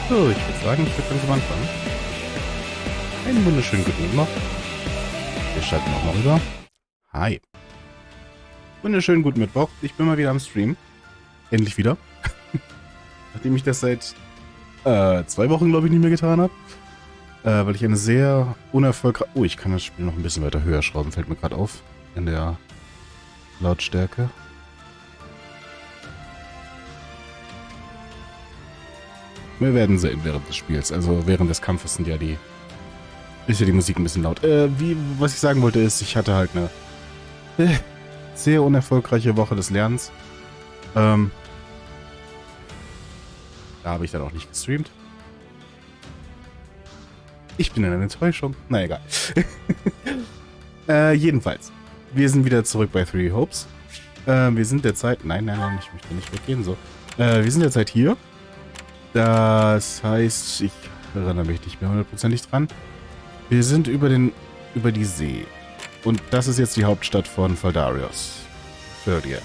So, ich würde sagen, ich würde langsam anfangen. Einen wunderschönen guten Abend noch. Wir schalten auch mal rüber. Hi. Wunderschönen guten Mittwoch. Ich bin mal wieder am Stream. Endlich wieder. Nachdem ich das seit 2 Wochen, glaube ich, nicht mehr getan habe. Weil ich eine sehr unerfolgreiche... Oh, ich kann das Spiel noch ein bisschen weiter höher schrauben. Fällt mir gerade auf. In der Lautstärke. Wir werden sehen während des Spiels. Also während des Kampfes ist ja die Musik ein bisschen laut. Was ich sagen wollte ist, ich hatte halt eine sehr unerfolgreiche Woche des Lernens. Da habe ich dann auch nicht gestreamt. Ich bin in einer Enttäuschung. Na egal. Jedenfalls. Wir sind wieder zurück bei Three Hopes. Wir sind derzeit... Nein, ich möchte nicht weggehen. So. Wir sind derzeit hier. Das heißt, ich erinnere mich nicht mehr hundertprozentig dran. Wir sind über die See. Und das ist jetzt die Hauptstadt von Faldarios. Verdiet.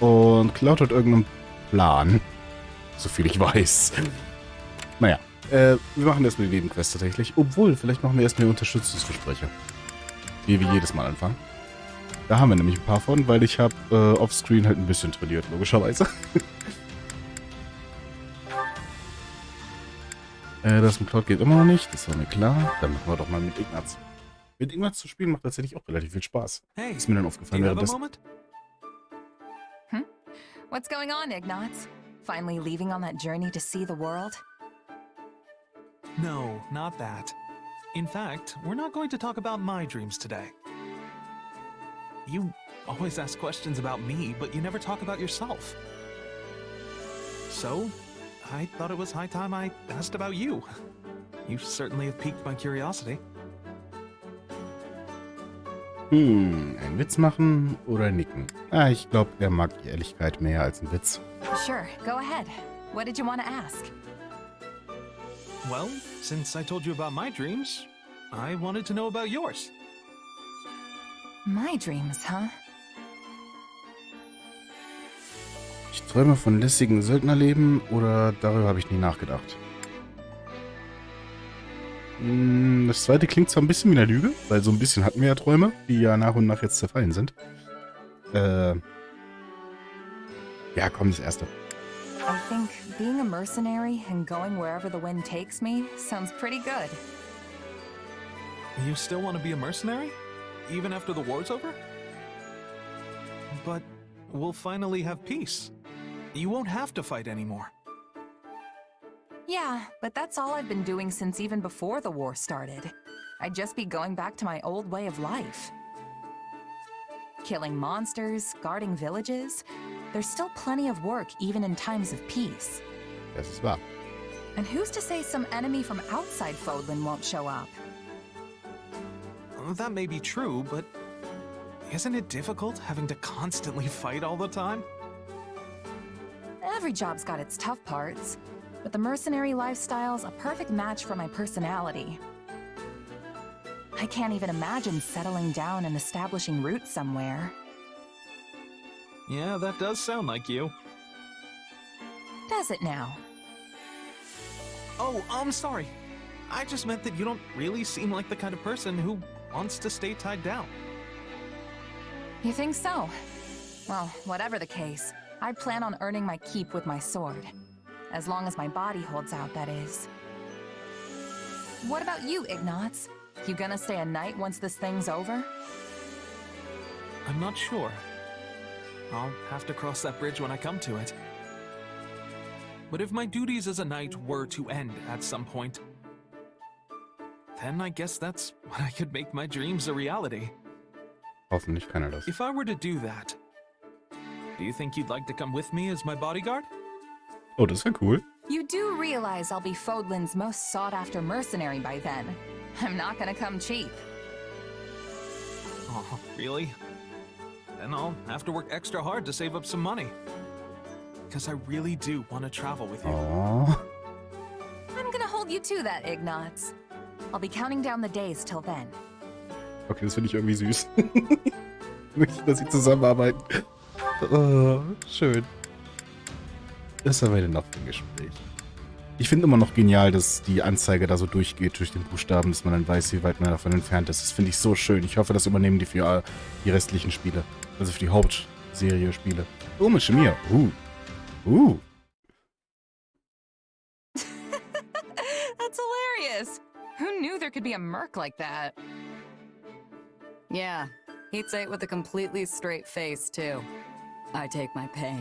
Und Cloud hat irgendeinen Plan. So viel ich weiß. Naja, wir machen erstmal die Nebenquest tatsächlich. Obwohl, vielleicht machen wir erstmal Unterstützungsgespräche. Wie wir jedes Mal anfangen. Da haben wir nämlich ein paar von, weil ich habe offscreen halt ein bisschen trainiert, logischerweise. Das mit Cloud geht immer noch nicht, das war mir klar. Dann machen wir doch mal mit Ignaz. Mit Ignaz zu spielen macht tatsächlich auch relativ viel Spaß. Hey, ist mir dann aufgefallen währenddessen. What's going on, Ignaz? Finally leaving on that journey to see the world? No, not that. In fact, we're not going to talk about my dreams today. You always ask questions about me, but you never talk about yourself. So, I thought it was high time I asked about you. You certainly have piqued my curiosity. Ein Witz machen oder nicken? Ich glaube, er mag die Ehrlichkeit mehr als einen Witz. Sure, go ahead. What did you want to ask? Well, since I told you about my dreams, I wanted to know about yours. My dreams, huh? Ich träume von lässigen Söldnerleben oder darüber habe ich nie nachgedacht. Das zweite klingt zwar ein bisschen wie eine Lüge, weil so ein bisschen hatten wir ja Träume, die ja nach und nach jetzt zerfallen sind. Ja, komm, das erste. I think being a mercenary and going wherever the wind takes me sounds pretty good. You still want to be a mercenary? Even after the war's over? But we'll finally have peace. You won't have to fight anymore. Yeah, but that's all I've been doing since even before the war started. I'd just be going back to my old way of life. Killing monsters, guarding villages. There's still plenty of work even in times of peace. Das ist wahr. And who's to say some enemy from outside Fodlan won't show up? That may be true, but isn't it difficult having to constantly fight all the time? Every job's got its tough parts. But the mercenary lifestyle's a perfect match for my personality. I can't even imagine settling down and establishing roots somewhere. Yeah, that does sound like you. Does it now? Oh, I'm sorry. I just meant that you don't really seem like the kind of person who wants to stay tied down. You think so? Well, whatever the case, I plan on earning my keep with my sword. As long as my body holds out, that is. What about you, Ignaz? You gonna stay a knight once this thing's over? I'm not sure. I'll have to cross that bridge when I come to it. But if my duties as a knight were to end at some point, then I guess that's when I could make my dreams a reality. Hoffentlich kann er das. If I were to do that, do you think you'd like to come with me as my bodyguard? Oh, das wäre cool. You do realize I'll be Fodlan's most sought-after mercenary by then. I'm not gonna come cheap. Oh, really? Then I'll have to work extra hard to save up some money. Because I really do want to travel with you. Oh. I'm gonna hold you to that, Ignaz. I'll be counting down the days till then. Okay, das finde ich irgendwie süß. Ich möchte, dass sie zusammenarbeiten. Oh, schön. Das haben wir denn noch für ein Gespräch? Ich finde immer noch genial, dass die Anzeige da so durchgeht durch den Buchstaben, dass man dann weiß, wie weit man davon entfernt ist. Das finde ich so schön. Ich hoffe, das übernehmen die für die restlichen Spiele. Also für die Hauptserie-Spiele. Oh, mit Schmier. That's hilarious. Who knew there could be a merc like that? Yeah, he'd say it with a completely straight face, too. I take my pay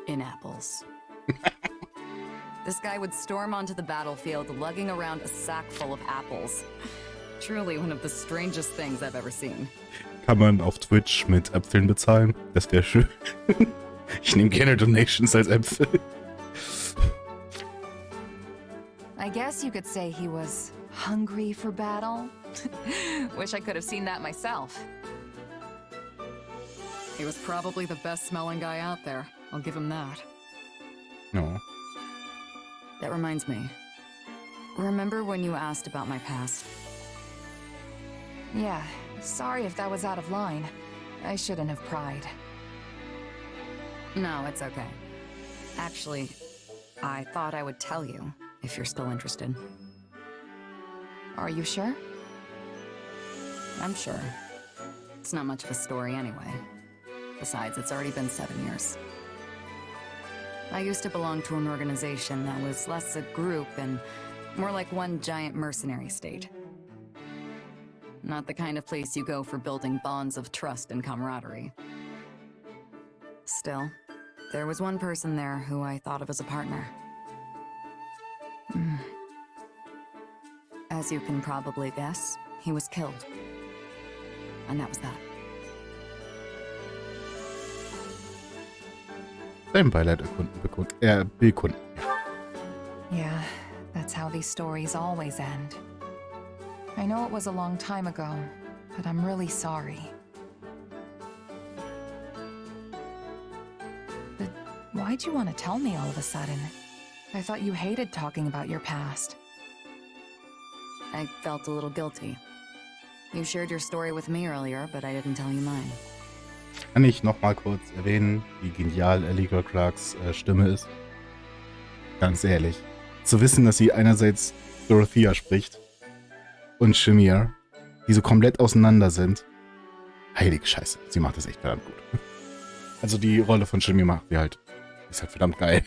in apples. This guy would storm onto the battlefield lugging around a sack full of apples. Truly one of the strangest things I've ever seen. Kann man auf Twitch mit Äpfeln bezahlen? Das wäre schön. Ich nehme gerne Donations als Äpfel. I guess you could say he was hungry for battle. Wish I could have seen that myself. He was probably the best smelling guy out there. I'll give him that. No. That reminds me. Remember when you asked about my past? Yeah, sorry if that was out of line. I shouldn't have pried. No, it's okay. Actually, I thought I would tell you, if you're still interested. Are you sure? I'm sure. It's not much of a story anyway. Besides, it's already been 7 years. I used to belong to an organization that was less a group and more like one giant mercenary state. Not the kind of place you go for building bonds of trust and camaraderie. Still, there was one person there who I thought of as a partner. As you can probably guess, he was killed. And that was that. Dein Beileid bekunden. Yeah, that's how these stories always end. I know it was a long time ago, but I'm really sorry. But why'd you want to tell me all of a sudden? I thought you hated talking about your past. I felt a little guilty. You shared your story with me earlier, but I didn't tell you mine. Kann ich nochmal kurz erwähnen, wie genial Allegra Clarks Stimme ist? Ganz ehrlich. Zu wissen, dass sie einerseits Dorothea spricht und Shamir, die so komplett auseinander sind. Heilige Scheiße, sie macht das echt verdammt gut. Also die Rolle von Shamir macht sie halt. Ist halt verdammt geil.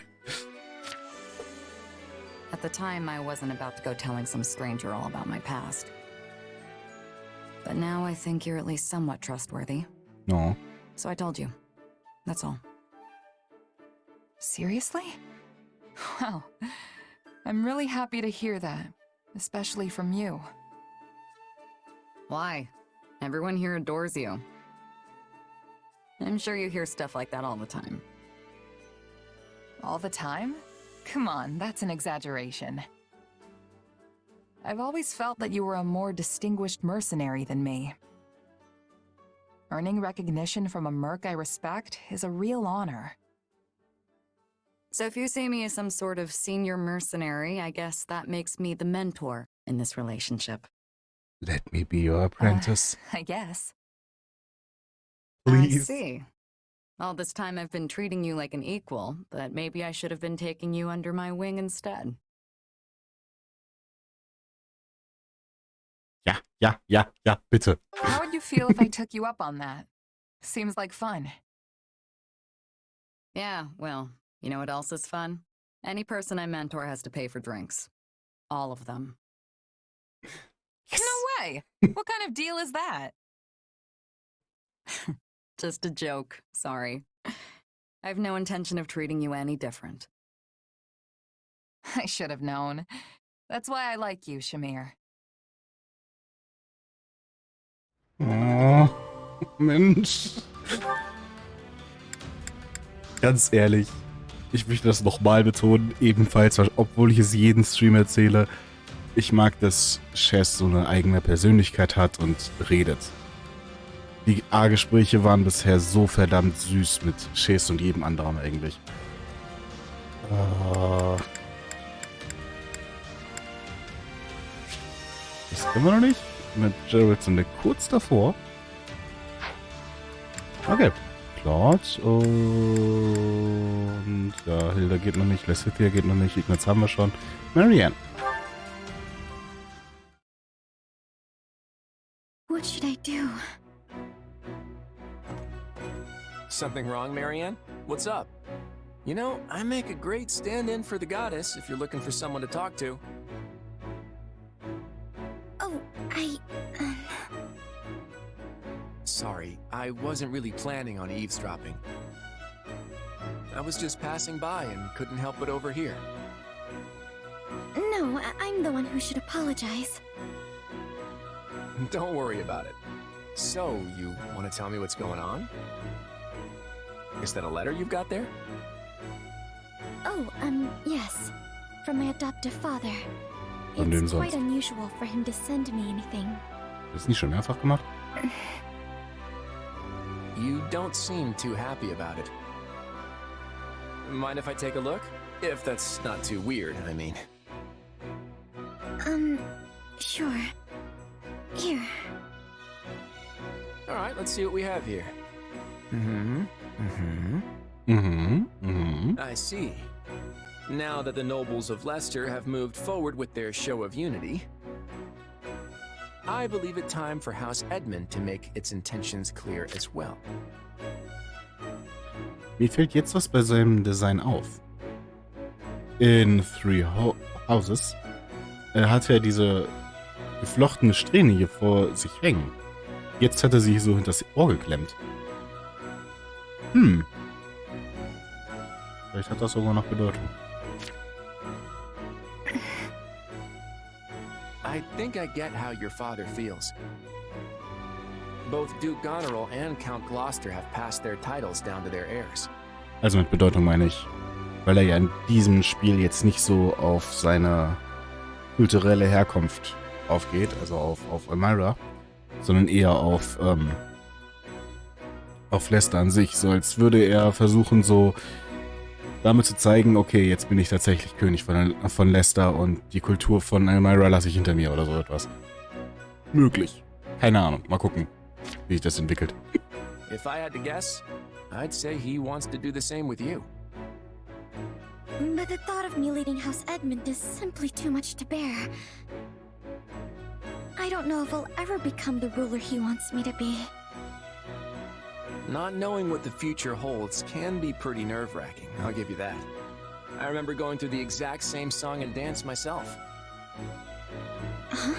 At the time, I wasn't about to go telling some stranger all about my past. But now I think you're at least somewhat trustworthy. No. So I told you. That's all. Seriously? Well, I'm really happy to hear that, especially from you. Why? Everyone here adores you. I'm sure you hear stuff like that all the time. All the time? Come on, that's an exaggeration. I've always felt that you were a more distinguished mercenary than me. Earning recognition from a merc I respect is a real honor. So if you see me as some sort of senior mercenary, I guess that makes me the mentor in this relationship. Let me be your apprentice. I guess. Please. I see. All this time I've been treating you like an equal, but maybe I should have been taking you under my wing instead. Ja, bitte. How would you feel if I took you up on that? Seems like fun. Yeah, well, you know what else is fun? Any person I mentor has to pay for drinks. All of them. Yes. No way! What kind of deal is that? Just a joke, sorry. I have no intention of treating you any different. I should have known. That's why I like you, Shamir. Oh, Mensch. Ganz ehrlich, ich möchte das nochmal betonen, ebenfalls, obwohl ich es jeden Stream erzähle, ich mag, dass Chess so eine eigene Persönlichkeit hat und redet. Die A-Gespräche waren bisher so verdammt süß mit Chess und jedem anderen eigentlich. Das können wir noch nicht. Mit Gerald sind wir kurz davor. Okay. Claude und ja, Hilda geht noch nicht, Lessithia geht noch nicht, Ignaz haben wir schon. Marianne. What should I do? Something wrong, Marianne? What's up? You know, I make a great stand-in for the goddess if you're looking for someone to talk to. Oh, Sorry, I wasn't really planning on eavesdropping. I was just passing by and couldn't help but overhear. no, I'm the one who should apologize. Don't worry about it. So, you want to tell me what's going on? Is that a letter you've got there? Oh, yes. From my adoptive father. Von wem It's quite sonst? unusual for him to send me anything. Das ist nicht schon mehrfach gemacht? You don't seem too happy about it. Mind if I take a look? If that's not too weird, I mean. Sure. Here. Alright, let's see what we have here. I see. Now that the nobles of Leicester have moved forward with their show of unity, I believe it time for House Edmund to make its intentions clear as well. Mir fällt jetzt was bei seinem Design auf. In Three Houses hat er diese geflochtene Strähne hier vor sich hängen. Jetzt hat er sie so hinter das Ohr geklemmt. Vielleicht hat das sogar noch Bedeutung. I think I get how your father feels. Both Duke Goneril and Count Gloucester have passed their titles down to their heirs. Also mit Bedeutung meine ich, weil er ja in diesem Spiel jetzt nicht so auf seine kulturelle Herkunft aufgeht, also auf Elmira, sondern eher auf Leicester an sich, so als würde er versuchen, so damit zu zeigen, okay, jetzt bin ich tatsächlich König von Leicester und die Kultur von Elmira lasse ich hinter mir oder so etwas. Möglich. Keine Ahnung. Mal gucken, wie sich das entwickelt. If I had to guess, I'd say he wants to do the same with you. But the thought of me leading House Edmund is simply too much to bear. I don't know if I'll ever become the ruler he wants me to be. Not knowing what the future holds can be pretty nerve-wracking, I'll give you that. I remember going through the exact same song and dance myself. Huh?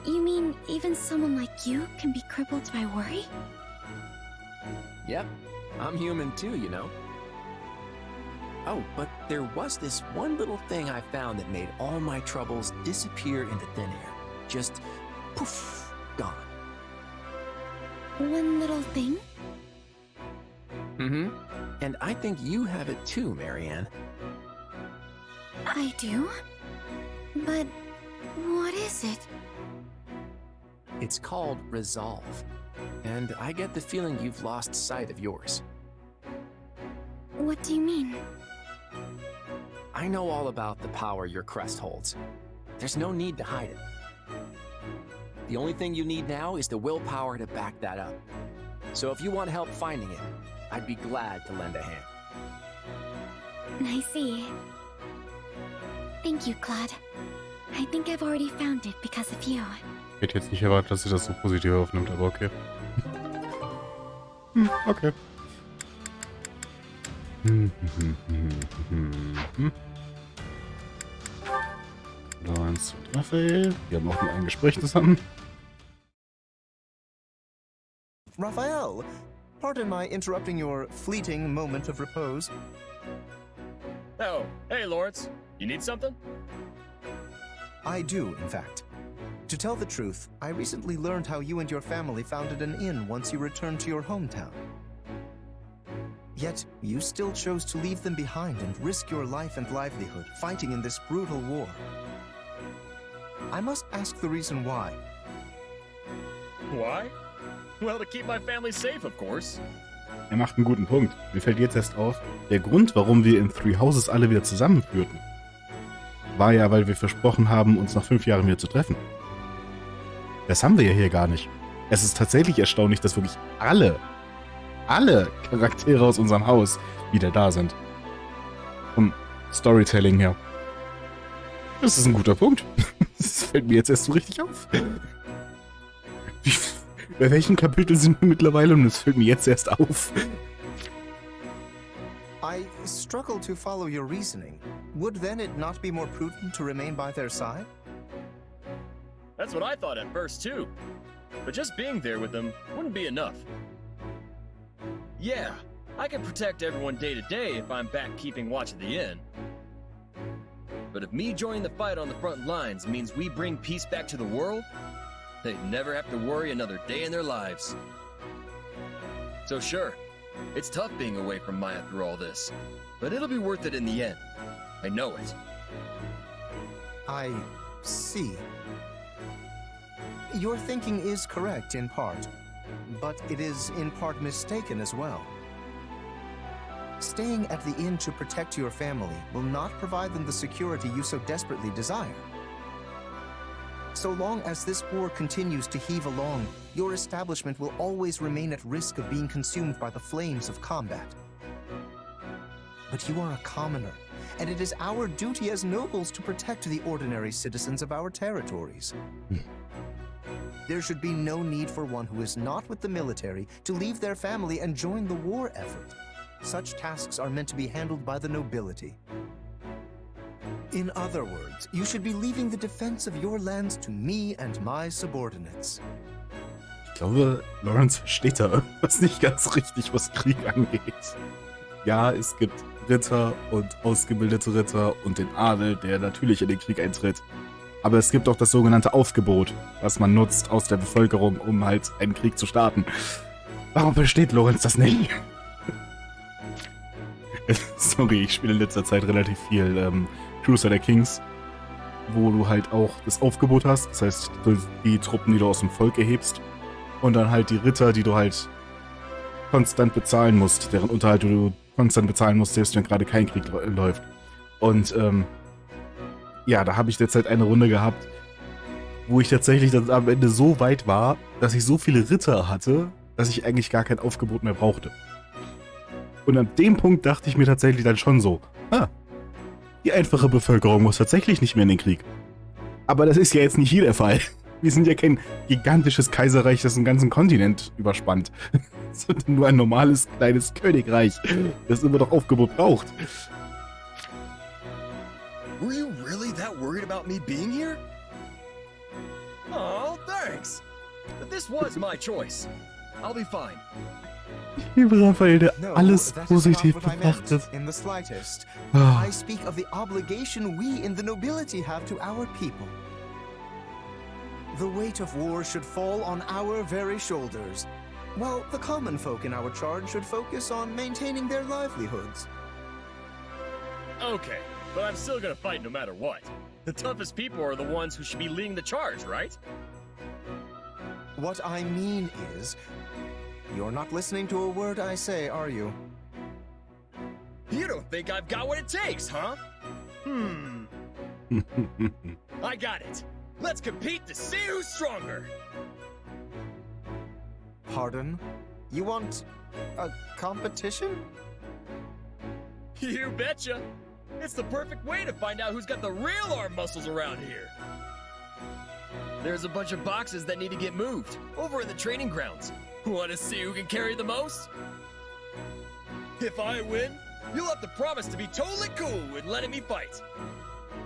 You mean even someone like you can be crippled by worry? Yep, I'm human too, you know. Oh, but there was this one little thing I found that made all my troubles disappear into thin air. Just poof, gone. One little thing? Mm-hmm. And I think you have it too, Marianne. I do? But what is it? It's called resolve. And I get the feeling you've lost sight of yours. What do you mean? I know all about the power your crest holds. There's no need to hide it. The only thing you need now is the willpower to back that up. So if you want help finding it, I'd be glad to lend a hand. I see. Thank you, Claude. I think I've already found it because of you. Ich hätte jetzt nicht erwartet, dass sie das so positiv aufnimmt, aber okay. Okay. Eins, Raphael. Wir haben auch ein Gespräch zusammen. Raphael, pardon my interrupting your fleeting moment of repose. Oh, hey, Lawrence. You need something? I do, in fact. To tell the truth, I recently learned how you and your family founded an inn once you returned to your hometown. Yet, you still chose to leave them behind and risk your life and livelihood fighting in this brutal war. I must ask the reason why. Why? Well, to keep my family safe, of course. Er macht einen guten Punkt. Mir fällt jetzt erst auf, der Grund, warum wir in Three Houses alle wieder zusammenführten, war ja, weil wir versprochen haben, uns nach 5 Jahren wieder zu treffen. Das haben wir ja hier gar nicht. Es ist tatsächlich erstaunlich, dass wirklich alle alle Charaktere aus unserem Haus wieder da sind. Vom Storytelling her. Das ist ein guter Punkt. Das fällt mir jetzt erst so richtig auf. Bei welchem Kapitel sind wir mittlerweile? Und es fällt mir jetzt erst auf. I struggle to follow your reasoning. Would then it not be more prudent to remain by their side? That's what I thought at first, too. But just being there with them wouldn't be enough. Yeah, I can protect everyone day to day if I'm back keeping watch at the inn. But if me joining the fight on the front lines means we bring peace back to the world, they'd never have to worry another day in their lives. So sure, it's tough being away from Maya through all this, but it'll be worth it in the end. I know it. I see. Your thinking is correct in part, but it is in part mistaken as well. Staying at the inn to protect your family will not provide them the security you so desperately desire. So long as this war continues to heave along, your establishment will always remain at risk of being consumed by the flames of combat. But you are a commoner, and it is our duty as nobles to protect the ordinary citizens of our territories. There should be no need for one who is not with the military to leave their family and join the war effort. Such tasks are meant to be handled by the nobility. In other words, you should be leaving the defense of your lands to me and my subordinates. Ich glaube, Lawrence versteht da irgendwas nicht ganz richtig, was Krieg angeht. Ja, es gibt Ritter und ausgebildete Ritter und den Adel, der natürlich in den Krieg eintritt. Aber es gibt auch das sogenannte Aufgebot, was man nutzt aus der Bevölkerung, um halt einen Krieg zu starten. Warum versteht Lawrence das nicht? Sorry, ich spiele in letzter Zeit relativ viel Crusader Kings, wo du halt auch das Aufgebot hast. Das heißt, die Truppen, die du aus dem Volk erhebst. Und dann halt die Ritter, die du halt konstant bezahlen musst, deren Unterhalt du konstant bezahlen musst, selbst wenn gerade kein Krieg läuft. Und ja, da habe ich derzeit eine Runde gehabt, wo ich tatsächlich dann am Ende so weit war, dass ich so viele Ritter hatte, dass ich eigentlich gar kein Aufgebot mehr brauchte. Und an dem Punkt dachte ich mir tatsächlich dann schon so, die einfache Bevölkerung muss tatsächlich nicht mehr in den Krieg. Aber das ist ja jetzt nicht hier der Fall. Wir sind ja kein gigantisches Kaiserreich, das einen ganzen Kontinent überspannt, sondern nur ein normales, kleines Königreich, das immer noch Aufgebot braucht. Were you really that worried about me being here? Oh, thanks. But this was my choice. I'll be fine. Liebe Raphael, der No, alles that is positiv not what I meant betrachtet. in the slightest. Ah. I speak of the obligation we in the nobility have to our people. The weight of war should fall on our very shoulders, while the common folk in our charge should focus on maintaining their livelihoods. Okay, but I'm still gonna fight no matter what. The toughest people are the ones who should be leading the charge, right? What I mean is, you're not listening to a word I say, are you? You don't think I've got what it takes, huh? I got it. Let's compete to see who's stronger. Pardon? You want a competition? You betcha. It's the perfect way to find out who's got the real arm muscles around here. There's a bunch of boxes that need to get moved over in the training grounds. Want to see who can carry the most? If I win, you'll have to promise to be totally cool with letting me fight.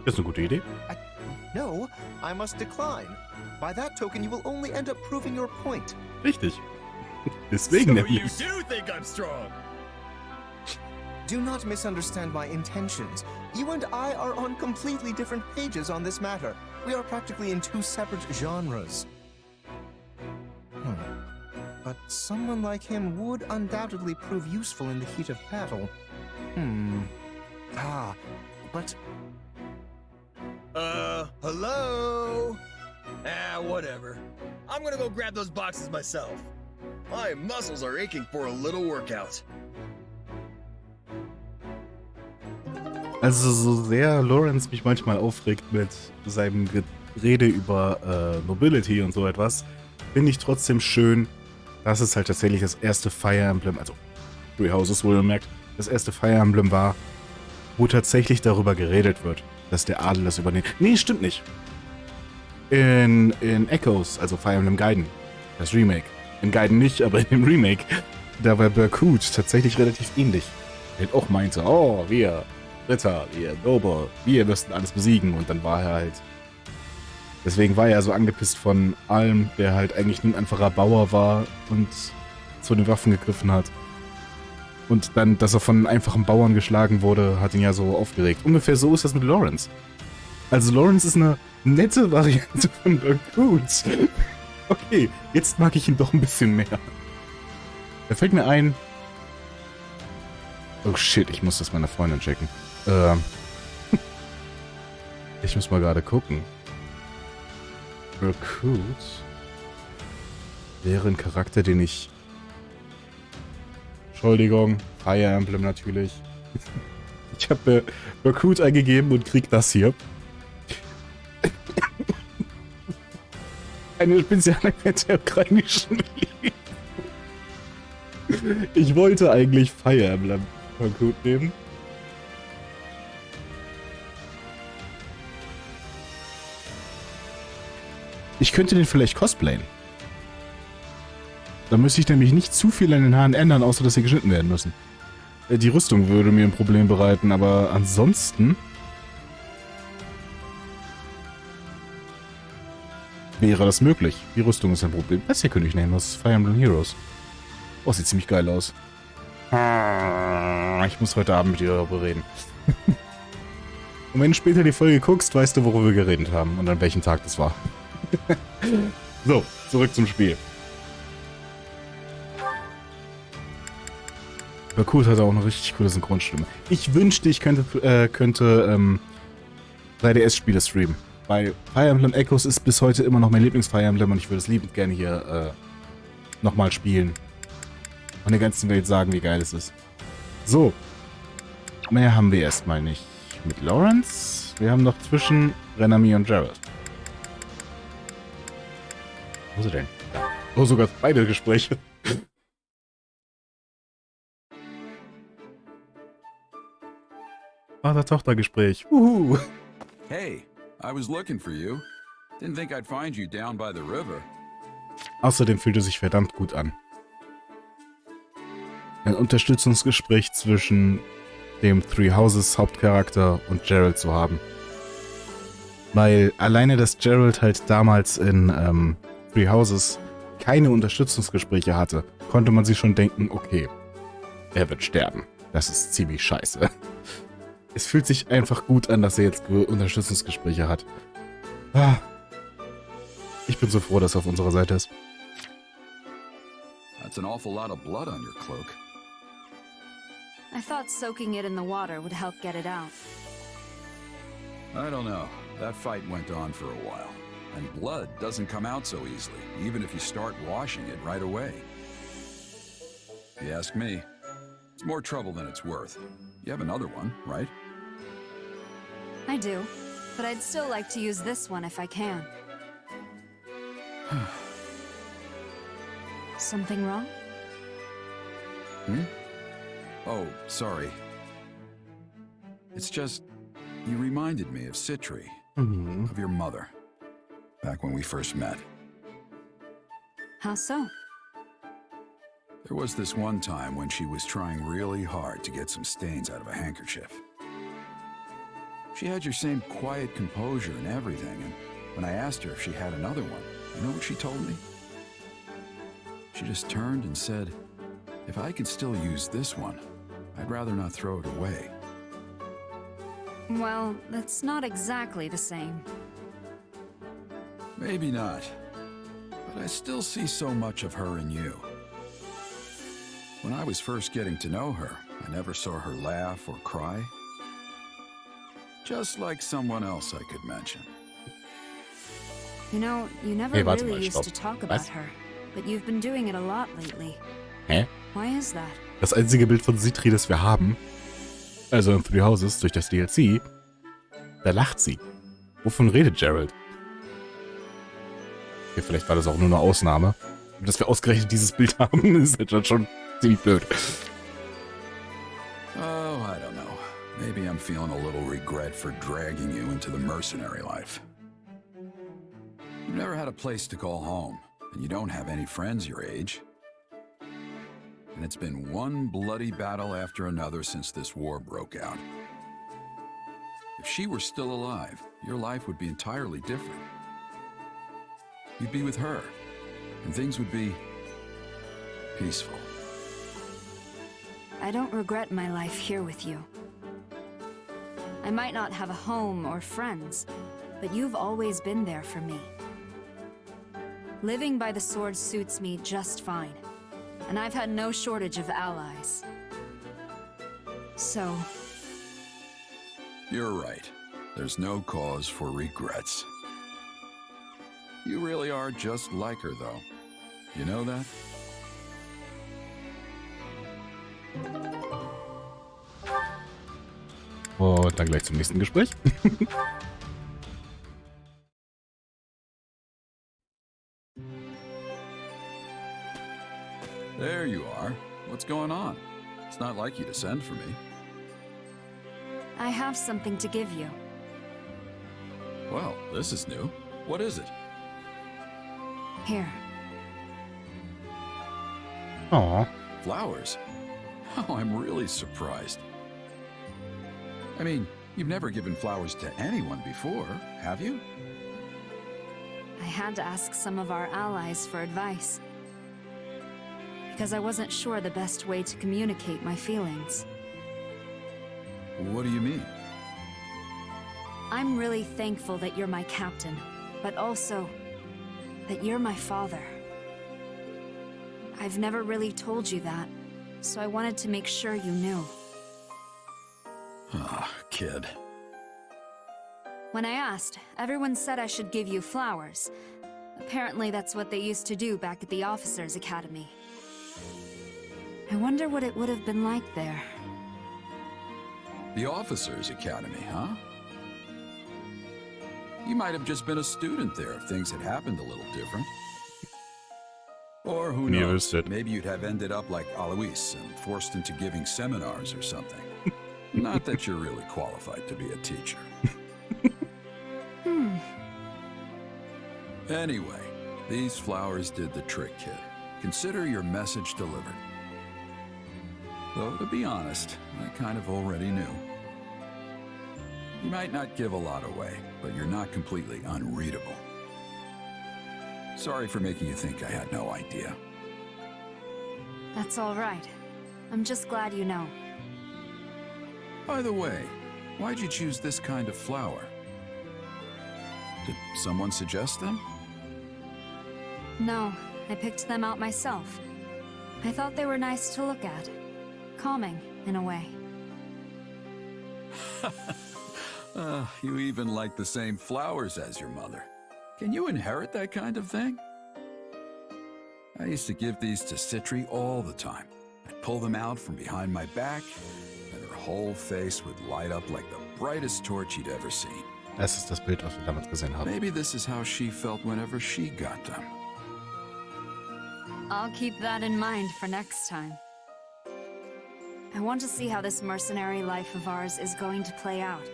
Das ist eine gute Idee. No, I must decline. By that token, you will only end up proving your point. Richtig. Deswegen So you nämlich. do think I'm strong? Do not misunderstand my intentions. You and I are on completely different pages on this matter. We are practically in two separate genres. But someone like him would undoubtedly prove useful in the heat of battle. But... Hello? Whatever. I'm gonna go grab those boxes myself. My muscles are aching for a little workout. Also so sehr Lawrence mich manchmal aufregt mit seinem Rede über Nobility und so etwas, finde ich trotzdem schön, dass es halt tatsächlich das erste Fire Emblem, also Three Houses wohlgemerkt, das erste Fire Emblem war, wo tatsächlich darüber geredet wird, dass der Adel das übernimmt. Nee, stimmt nicht. In Echoes, also Fire Emblem Gaiden, das Remake. In Gaiden nicht, aber in dem Remake, da war Berkut tatsächlich relativ ähnlich. Der auch meinte, oh, wir Ritter, wir Noble, wir müssten alles besiegen. Und dann war er halt... Deswegen war er so angepisst von allem, der halt eigentlich nur ein einfacher Bauer war und zu den Waffen gegriffen hat. Und dann, dass er von einfachen Bauern geschlagen wurde, hat ihn ja so aufgeregt. Ungefähr so ist das mit Lawrence. Also Lawrence ist eine nette Variante von Berkut. Okay, jetzt mag ich ihn doch ein bisschen mehr. Da fällt mir ein... Oh shit, ich muss das meiner Freundin checken. Ich muss mal gerade gucken. Berkut wäre ein Charakter, den ich... Entschuldigung, Fire Emblem natürlich. Ich habe Berkut eingegeben und krieg das hier. Eine Spezialeinheit der ukrainischen Liebe. Ich wollte eigentlich Fire Emblem Berkut nehmen. Ich könnte den vielleicht cosplayen. Da müsste ich nämlich nicht zu viel an den Haaren ändern, außer dass sie geschnitten werden müssen. Die Rüstung würde mir ein Problem bereiten, aber ansonsten wäre das möglich. Die Rüstung ist ein Problem. Das hier könnte ich nehmen, das ist Fire Emblem Heroes. Oh, sieht ziemlich geil aus. Ich muss heute Abend mit dir darüber reden. Und wenn du später die Folge guckst, weißt du, worüber wir geredet haben und an welchem Tag das war. So, zurück zum Spiel. Berkut hatte auch eine richtig coole Synchronstimme. Ich wünschte, ich könnte 3DS-Spiele streamen. Weil Fire Emblem Echoes ist bis heute immer noch mein Lieblings-Fire Emblem und ich würde es liebend gerne hier nochmal spielen. Und der ganzen Welt sagen, wie geil es ist. So. Mehr haben wir erstmal nicht. Mit Lawrence. Wir haben noch zwischen Renami und Gerald. Wo ist er denn? Oh, sogar beide Gespräche. Vater-Tochter-Gespräch. Uhu. Hey, I was looking for you. Didn't think I'd find you down by the river. Außerdem fühlt er sich verdammt gut an. Ein Unterstützungsgespräch zwischen dem Three Houses Hauptcharakter und Gerald zu haben. Weil alleine, dass Gerald halt damals in Three Houses keine Unterstützungsgespräche hatte, konnte man sich schon denken, okay, er wird sterben. Das ist ziemlich scheiße. Es fühlt sich einfach gut an, dass er jetzt Unterstützungsgespräche hat. Ah. Ich bin so froh, dass er auf unserer Seite ist. That's an awful lot of blood on your cloak. I thought soaking it in the water would help get it out. I don't know. That fight went on for a while. And blood doesn't come out so easily, even if you start washing it right away. If you ask me, it's more trouble than it's worth. You have another one, right? I do, but I'd still like to use this one if I can. Something wrong? Hmm? Oh, sorry. It's just, you reminded me of Citri, of your mother, back when we first met. How so? There was this one time when she was trying really hard to get some stains out of a handkerchief. She had your same quiet composure and everything, and when I asked her if she had another one, you know what she told me? She just turned and said, if I could still use this one, I'd rather not throw it away. Well, that's not exactly the same. Maybe not, but I still see so much of her in you. When I was first getting to know her, I never saw her laugh or cry. Just like someone else I could mention. You know, you never Hey, warte really mal, used stopp. to talk about Was? her, but you've been doing it a lot lately. Hä? Why is that? Das einzige Bild von Citri, das wir haben, also in Three Houses durch das DLC, da lacht sie. Wovon redet Gerald? Okay, vielleicht war das auch nur eine Ausnahme. Dass wir ausgerechnet dieses Bild haben, ist halt schon ziemlich blöd. Oh, I don't know. Maybe I'm feeling a little regret for dragging you into the mercenary life. You've never had a place to call home, and you don't have any friends your age. And it's been one bloody battle after another since this war broke out. If she were still alive, your life would be entirely different. You'd be with her, and things would be peaceful. I don't regret my life here with you. I might not have a home or friends, but you've always been there for me. Living by the sword suits me just fine, and I've had no shortage of allies. So... You're right. There's no cause for regrets. You really are just like her, though. You know that? Und dann gleich zum nächsten Gespräch. There you are. What's going on? It's not like you to send for me. I have something to give you. Well, this is new. What is it? Here. Aw. Flowers? Oh, I'm really surprised. I mean, you've never given flowers to anyone before, have you? I had to ask some of our allies for advice. Because I wasn't sure the best way to communicate my feelings. What do you mean? I'm really thankful that you're my captain, but also that you're my father. I've never really told you that, so I wanted to make sure you knew. Ah, kid. When I asked, everyone said I should give you flowers. Apparently that's what they used to do back at the Officers' Academy. I wonder what it would have been like there. The Officers' Academy, huh? You might have just been a student there if things had happened a little different. Or who knows, maybe you'd have ended up like Alois and forced into giving seminars or something. Not that you're really qualified to be a teacher. Anyway, these flowers did the trick, kid. Consider your message delivered. Though, to be honest, I kind of already knew. You might not give a lot away, but you're not completely unreadable. Sorry for making you think I had no idea. That's all right. I'm just glad you know. By the way, why'd you choose this kind of flower? Did someone suggest them? No, I picked them out myself. I thought they were nice to look at. Calming, in a way. You even like the same flowers as your mother. Can you inherit that kind of thing? I used to give these to Citri all the time. I'd pull them out from behind my back, and her whole face would light up like the brightest torch you'd ever seen. Das ist das Bild, was wir damals gesehen haben. Maybe this is how she felt whenever she got them. I'll keep that in mind for next time. I want to see how this mercenary life of ours is going to play out.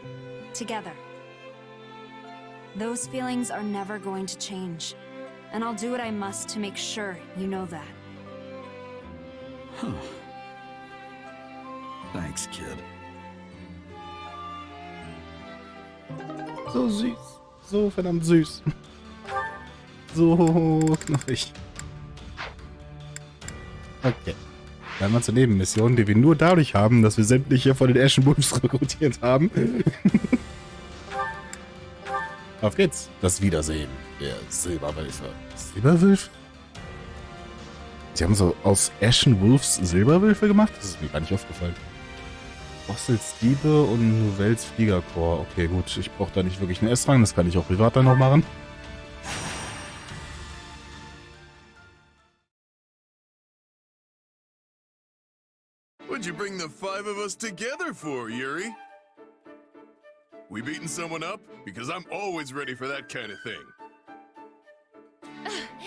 Together. Those feelings are never going to change. And I'll do what I must to make sure you know that. Huh. Thanks, kid. So süß. So verdammt süß. So knuffig. Okay. Dann mal zur Nebenmission, die wir nur dadurch haben, dass wir sämtliche von den Ashen Wolves rekrutiert haben. Auf geht's. Das Wiedersehen der Silberwölfe. Silberwölfe? Sie haben so aus Ashen Wolves Silberwölfe gemacht? Das ist mir gar nicht aufgefallen. Bossels Diebe und Novels Fliegerkorps. Okay, gut. Ich brauche da nicht wirklich einen S-Rang. Das kann ich auch privat dann noch machen. What'd you bring the 5 of us together for, Yuri? We beating someone up? Because I'm always ready for that kind of thing.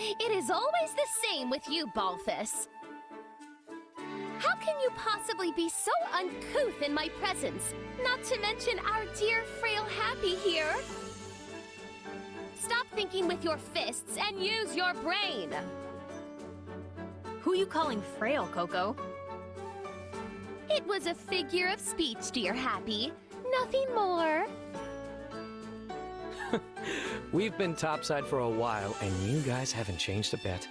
it is always the same with you, Balthus. How can you possibly be so uncouth in my presence? Not to mention our dear frail Happy here. Stop thinking with your fists and use your brain. Who you calling frail, Coco? It was a figure of speech, dear Happy. Nothing more. We've been topside for a while, and you guys haven't changed a bit.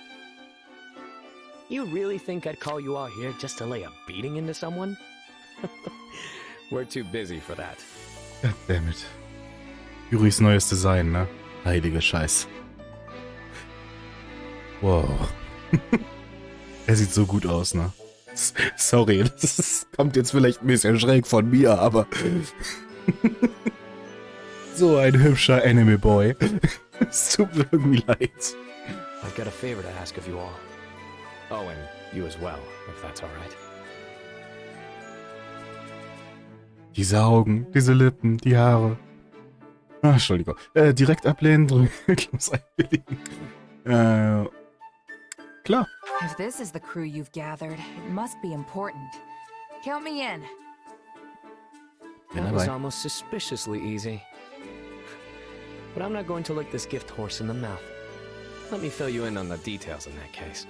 You really think I'd call you all here just to lay a beating into someone? We're too busy for that. Goddammit. Juris neues Design, ne? Heilige Scheiß. Wow. Er sieht so gut aus, ne? Sorry, das kommt jetzt vielleicht ein bisschen schräg von mir, aber... So ein hübscher Anime-Boy. Es tut mir irgendwie leid. I've got a favor to ask of you all. Oh, and you as well, if that's all right. Diese Augen, diese Lippen, die Haare. Ach, Entschuldigung. Direkt ablehnen, drücklos einwilligen. Klar. If this is the crew you've gathered, it must be important. Count me in. That was almost suspiciously easy. But I'm not going to look this gift horse in the mouth. Let me fill you in on the details in that case.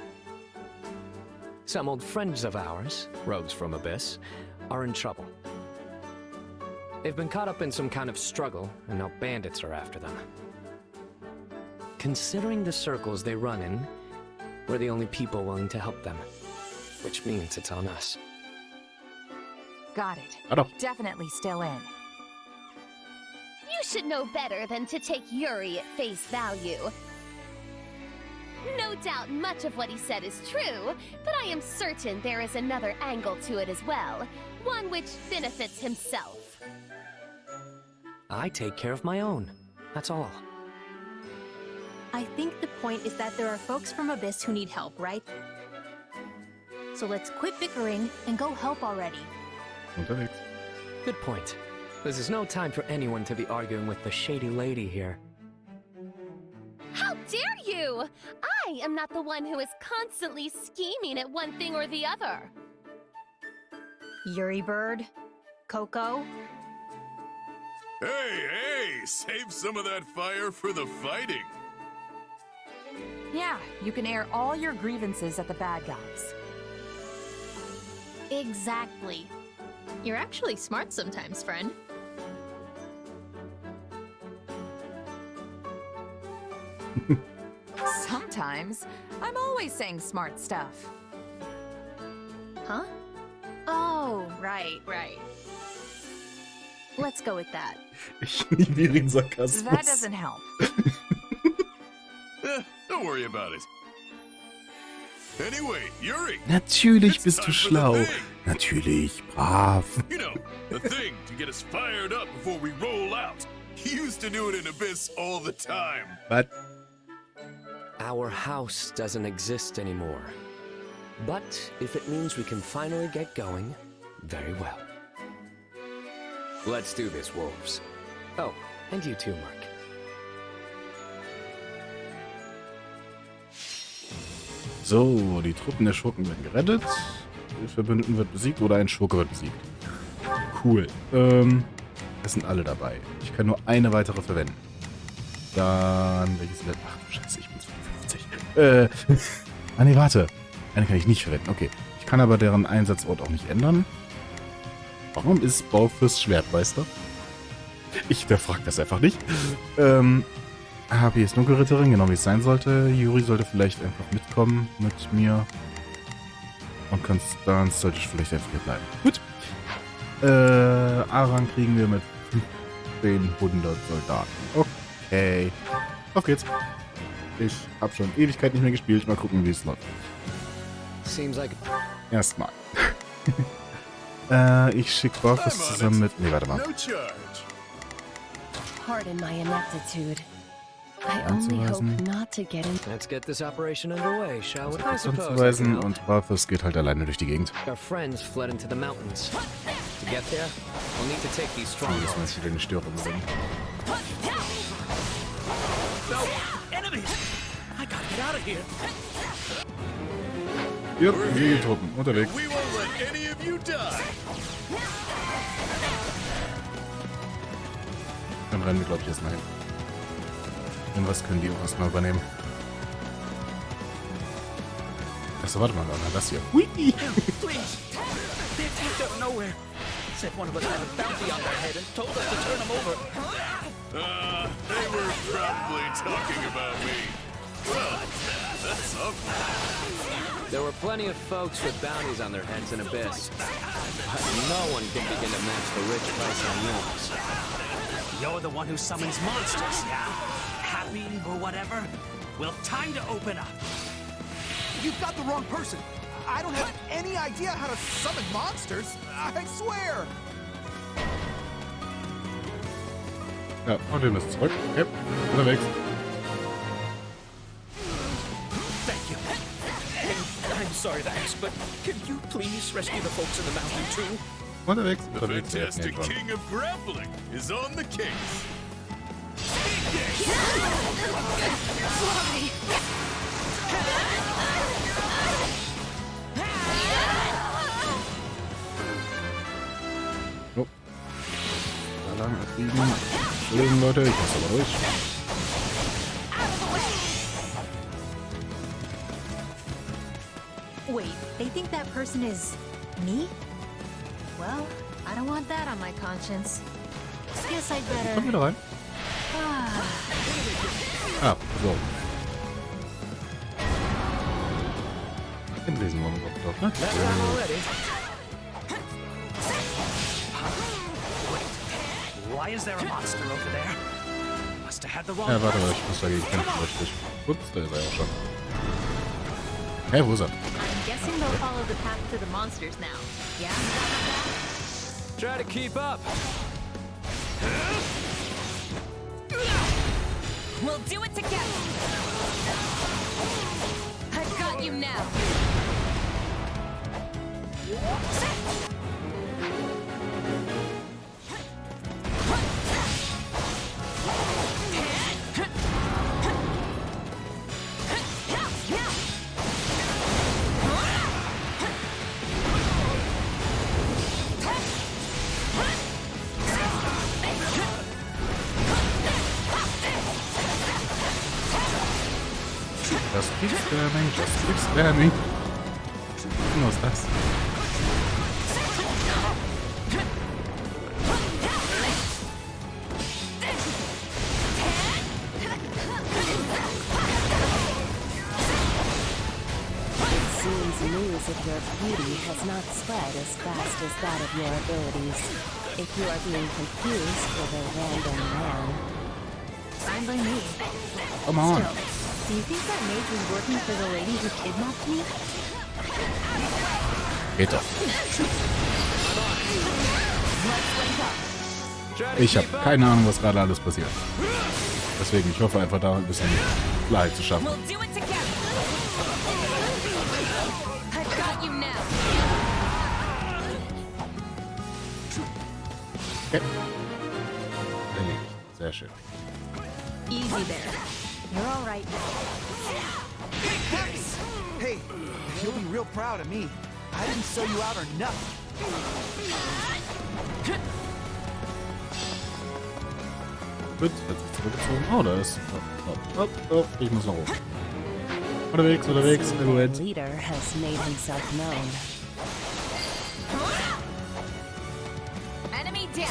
Some old friends of ours, rogues from Abyss, are in trouble. They've been caught up in some kind of struggle, and now bandits are after them. Considering the circles they run in, we're the only people willing to help them. Which means it's on us. Got it. Hello. Definitely still in. You should know better than to take Yuri at face value. No doubt much of what he said is true, but I am certain there is another angle to it as well. One which benefits himself. I take care of my own. That's all. I think the point is that there are folks from Abyss who need help, right? So let's quit bickering and go help already. Unterwegs. Good point. This is no time for anyone to be arguing with the shady lady here. How dare you! I am not the one who is constantly scheming at one thing or the other. Yuri Bird? Coco? Hey, save some of that fire for the fighting. Yeah, you can air all your grievances at the bad guys. Exactly. You're actually smart sometimes, friend. Sometimes. I'm always saying smart stuff. Huh? Oh, right. Let's go with that. Ich liebe ihren Sarkasmus. That doesn't help. Don't worry about it. Anyway, Yuri. Natürlich bist du schlau. Natürlich, brav. You know, the thing to get us fired up before we roll out. You used to do it in Abyss all the time. But Our house doesn't exist anymore. But if it means we can finally get going, very well. Let's do this, wolves. Oh, and you too, Mark. so, die Truppen der Schurken werden gerettet. Der Verbündeten wird besiegt oder ein Schurke wird besiegt. Cool. Es sind alle dabei. Ich kann nur eine weitere verwenden. Dann, welches wird... Ach du Scheiße, ich bin 52. Ah ne, warte. Eine kann ich nicht verwenden. Okay. Ich kann aber deren Einsatzort auch nicht ändern. Warum ist Balthus Schwertmeister? Ich hinterfrage das einfach nicht. Happy ist Dunkelritterin, genau wie es sein sollte. Yuri sollte vielleicht einfach mitkommen mit mir. Und Konstanz sollte vielleicht einfach hier bleiben. Gut. Aran kriegen wir mit 1500 Soldaten. Okay. Auf geht's. Ich habe schon Ewigkeit nicht mehr gespielt. Mal gucken, wie es läuft. Erstmal. Ich schicke Balthus zusammen mit... Nee, warte mal. Pardon my ineptitude. I only hope not to get in. Let's get this operation underway, shall we? Anzuweisen und Balthus geht halt alleine durch die Gegend. Our friends fled into the mountains. To get there, we'll need to take these Das strongholds. muss wieder eine Störung sein. No! Enemies! I gotta get Ja, die Truppen unterwegs. We won't let any of you die. Dann rennen wir, glaube ich, erstmal hin. Irgendwas können die auch erstmal übernehmen. Achso, warte mal, das hier. Hui! Please! They appeared out of nowhere. Said one of us had a bounty on their head and told us to turn them over. They were probably talking about me. Well, that's something. There were plenty of folks with bounties on their heads in Abyss. But no one can begin to match the rich price on yours. You're the one who summons monsters, yeah? Happy or whatever? Well, time to open up. You've got the wrong person. I don't have any idea how to summon monsters. I swear. Ja, und wir müssen zurück. Okay, unterwegs. Thank you. And I'm sorry to ask, but can you please rescue the folks in the mountain too? Unterwegs. The fantastic king of grappling is on the case. Oh. Da lang abbiegen. Entschuldigung, Leute, ich muss aber durch. Wait, they think that person is me? Well, I don't want that on my conscience. Guess I'd Komm better. wieder rein. Ah, so. Den lesen wir uns doch, ne? Why is there a monster over there? Must have had the wrong Ja, warte mal, person. ich muss dagegen kämpfen, richtig. Ups, da ist er ja schon. Hey, wo ist er? I'm guessing they'll follow the path to the monsters now. Yeah? Try to keep up. We'll do it together. I've got you now. Just keep spamming, just keep spamming. Was ist das? Seems news of your beauty has not spread as fast as that of your abilities. If you are being confused with a random man. Fine by me. Come on. Still, do you think that mage was working for the lady who kidnapped me? Geht doch. Ich habe keine Ahnung, was gerade alles passiert. Deswegen, ich hoffe einfach da ein bisschen Klarheit zu schaffen. We'll do it together. I've got you now. Okay. Erledigt. Sehr schön. Easy there. You're all right now. Hey, you'll be real proud of me. I didn't sell you out or nothing. Gut, jetzt ist zurückgezogen. Oh, da ist. Oh, ich muss noch hoch. Unterwegs, unterwegs. The leader has made himself known. Enemy down.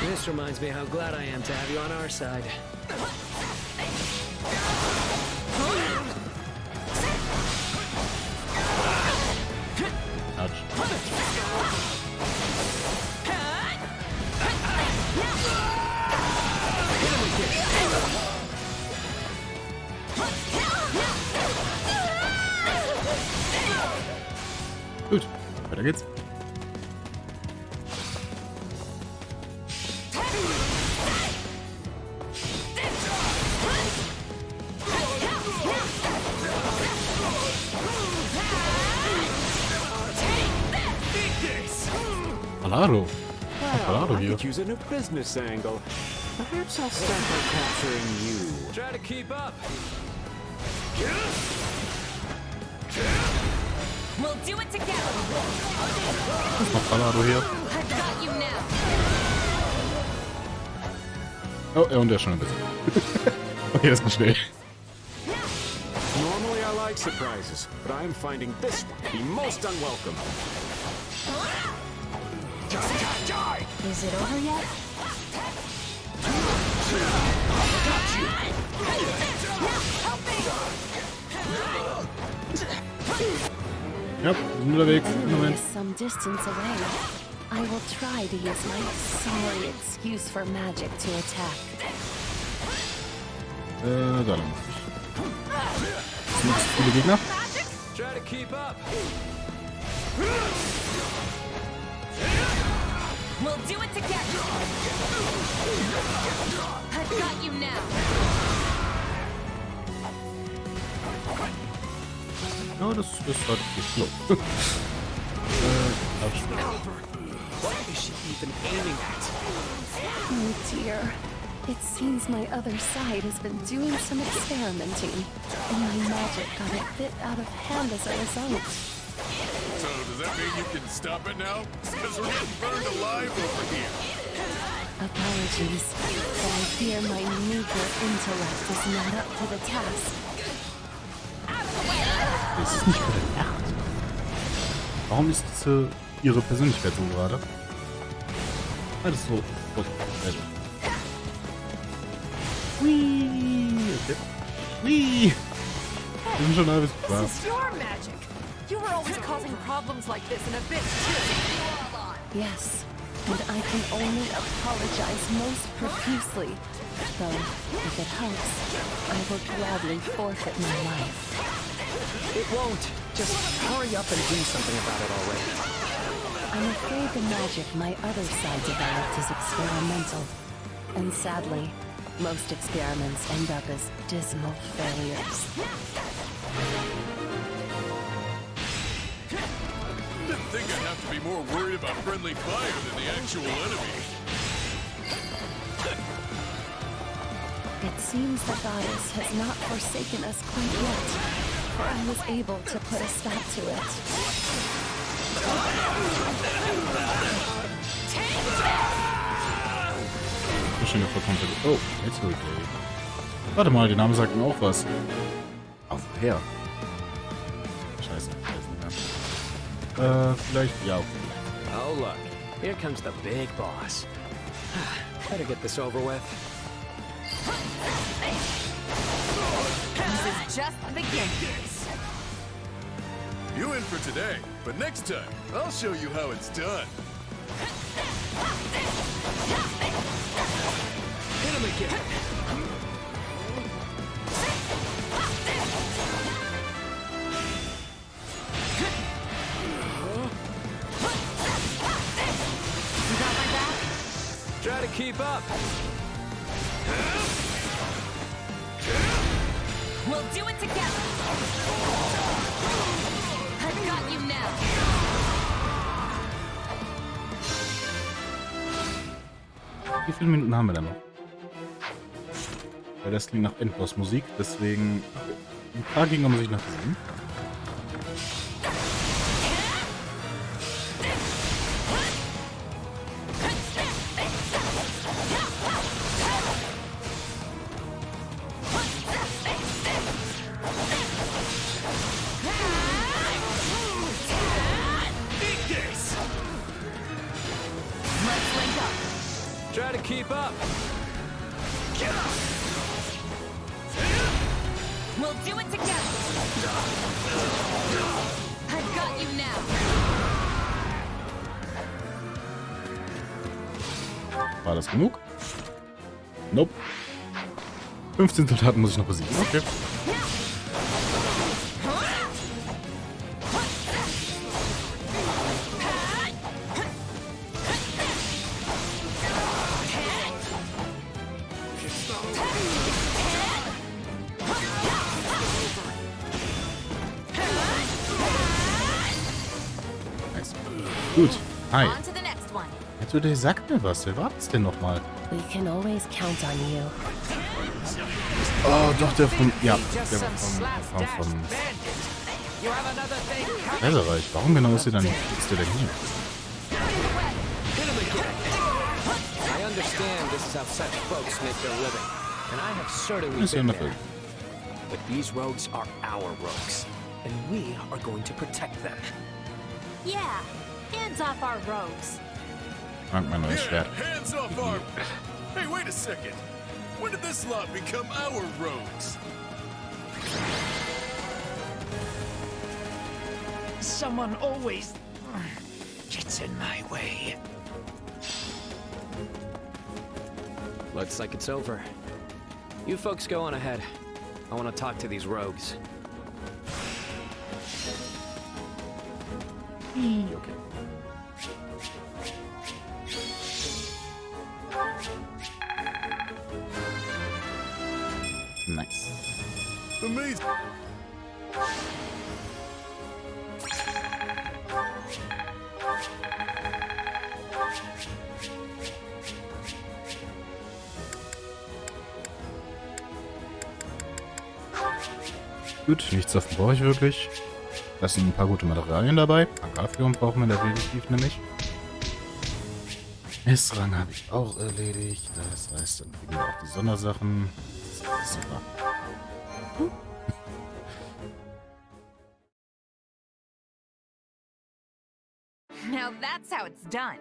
This reminds me how glad I am to have you on our side. Ouch. Gut, weiter geht's. Palado. Well, Palado I hier. could use a new business angle. Perhaps I'll start by capturing you. Try to keep up. We'll do it together. Was noch Ballado hier? I've got you now. Oh, und der ist schon ein bisschen. Okay, das geht schnell. Normally I like surprises, but I'm finding this one to be most unwelcome. Is it over yet? Ja, wir sind unterwegs. Enemy Moment. is some distance away. I will try to use my sorry excuse for magic to attack. Da lang. Sind noch viele Gegner? Try to keep up. We'll do it together. I've got you now. Ja, das hat geklappt. What is she even aiming at? Oh dear. It seems my other side has been doing some experimenting, and my magic got a bit out of hand as a result. So, does that mean you can stop it now? Because we're getting burned alive over here. Apologies, but I fear my meager intellect is not up to the task. Das ist nicht bedacht. Warum ist ihre Persönlichkeit so gerade? Alles so. Whee! Okay. Whee! Wir sind schon ein halbes Jahr. This is your magic. You were always causing problems like this in a bit too. Yes, and I can only apologize most profusely. Though, if it helps, I will gladly forfeit my life. It won't. Just hurry up and do something about it already. I'm afraid the magic my other side developed is experimental. And sadly, most experiments end up as dismal failures. Didn't think I'd have to be more worried about friendly fire than the actual enemy. It seems the goddess has not forsaken us quite yet, for I was able to put a stop to it. Schon vollkommen vergessen. Oh, jetzt wird okay. Warte mal, die Namen sagten auch was. Auf woher? Scheiße, ich weiß nicht mehr. Vielleicht, ja, okay. Oh look, here comes the big boss. Better get this over with. This is just the beginning. You in for today, but next time, I'll show you how it's done. Hit him again. You got my back? Try to keep up. We'll do it together. I've got you now. Wie viele Minuten haben wir denn noch? Weil das klingt nach Endboss-Musik, deswegen ein paar Gegner muss ich noch besiegen. Try to keep up. We'll do it together. I've got you now. War das genug? Nope. 15 Soldaten muss ich noch besiegen. Okay. Nice. Gut. Hi. On to the next one. Jetzt sagt mir was. Wer war das denn nochmal? We can always count on you. Oh, doch, der von... Ja, der vom Kaiserreich. Warum genau ist der denn hier? I understand this is how such folks make their living, and I have certainly Ist ja been noch there. But these rogues are our rogues, and we are going to protect them. Yeah, hands off our rogues. Mag mein neues Schwert. Hands off our... Hey, wait a second. When did this lot become our rogues? Someone always gets in my way. Looks like it's over. You folks go on ahead. I want to talk to these rogues. Okay. Nice. Amazing. Gut, nichts davon brauche ich wirklich. Da sind ein paar gute Materialien dabei. Agrarführung brauchen wir definitiv nämlich. S-Rang habe ich auch erledigt. Das heißt, dann kriegen wir auch die Sondersachen. Das ist alles super. Now that's how it's done.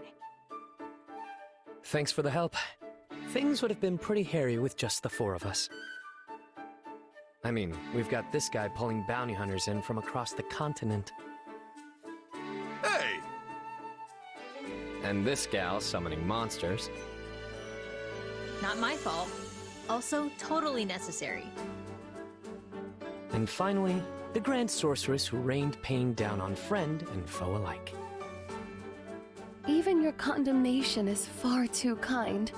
Thanks for the help. Things would have been pretty hairy with just the four of us. I mean, we've got this guy pulling bounty hunters in from across the continent. Hey! And this gal summoning monsters. Not my fault. Also, totally necessary. And finally, the Grand Sorceress who rained pain down on friend and foe alike. Even your condemnation is far too kind.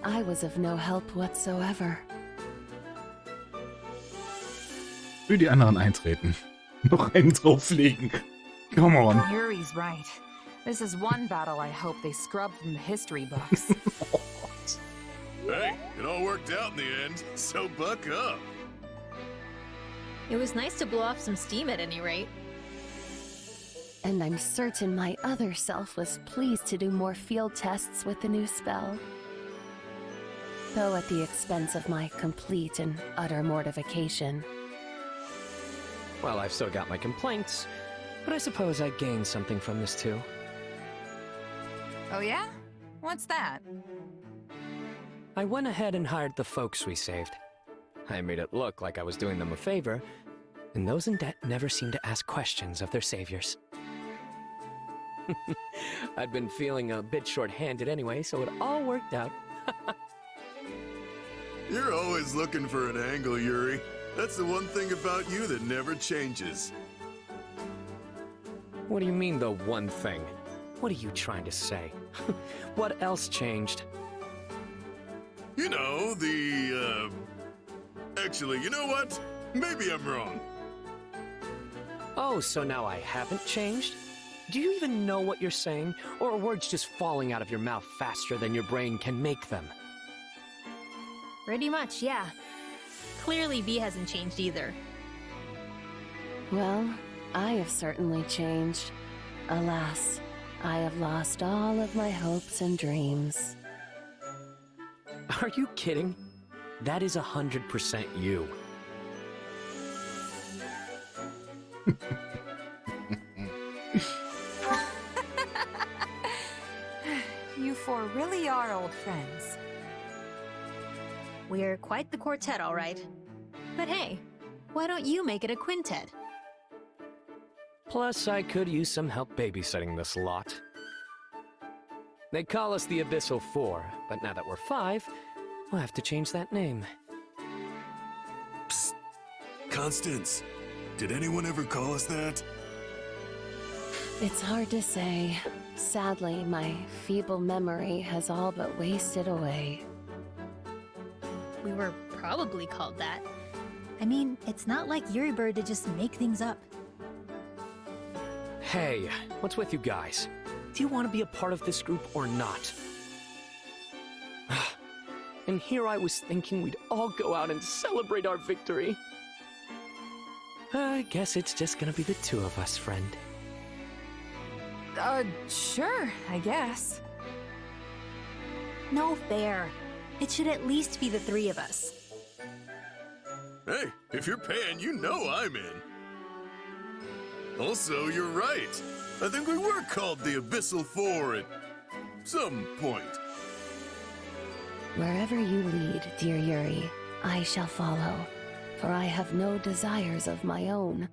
I was of no help whatsoever. Für die anderen eintreten. Noch einen drauflegen. Come on. Yuri's right. This is one battle I hope they scrub from the history books. Hey, it all worked out in the end, so buck up. It was nice to blow off some steam at any rate. And I'm certain my other self was pleased to do more field tests with the new spell. Though at the expense of my complete and utter mortification. Well, I've still got my complaints, but I suppose I gained something from this too. Oh yeah? What's that? I went ahead and hired the folks we saved. I made it look like I was doing them a favor, and those in debt never seem to ask questions of their saviors. I'd been feeling a bit short-handed anyway, so it all worked out. You're always looking for an angle, Yuri. That's the one thing about you that never changes. What do you mean, the one thing? What are you trying to say? What else changed? You know, Actually, you know what? Maybe I'm wrong. Oh, so now I haven't changed? Do you even know what you're saying? Or are words just falling out of your mouth faster than your brain can make them? Pretty much, yeah. Clearly B hasn't changed either. Well, I have certainly changed. Alas, I have lost all of my hopes and dreams. Are you kidding? That is 100% you. You four really are old friends. We're quite the quartet, all right. But hey, why don't you make it a quintet? Plus, I could use some help babysitting this lot. They call us the Abyssal Four, but now that we're 5, we'll have to change that name. Psst. Constance, did anyone ever call us that? It's hard to say. Sadly, my feeble memory has all but wasted away. We were probably called that. I mean, it's not like Yuri Bird to just make things up. Hey, what's with you guys? Do you want to be a part of this group or not? And here I was thinking we'd all go out and celebrate our victory. I guess it's just gonna be the two of us, friend. Sure, I guess. No fair. It should at least be the three of us. Hey, if you're paying, you know I'm in. Also, you're right. I think we were called the Abyssal Four at some point. Wherever you lead, dear Yuri, I shall follow, for I have no desires of my own.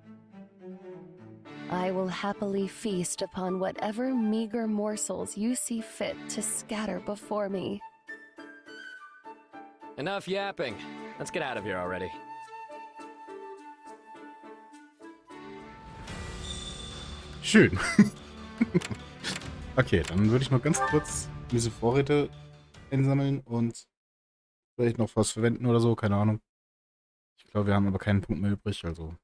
I will happily feast upon whatever meager morsels you see fit to scatter before me. Enough yapping. Let's get out of here already. Schön. Okay, dann würde ich mal ganz kurz diese Vorräte einsammeln und vielleicht noch was verwenden oder so, keine Ahnung. Ich glaube, wir haben aber keinen Punkt mehr übrig, also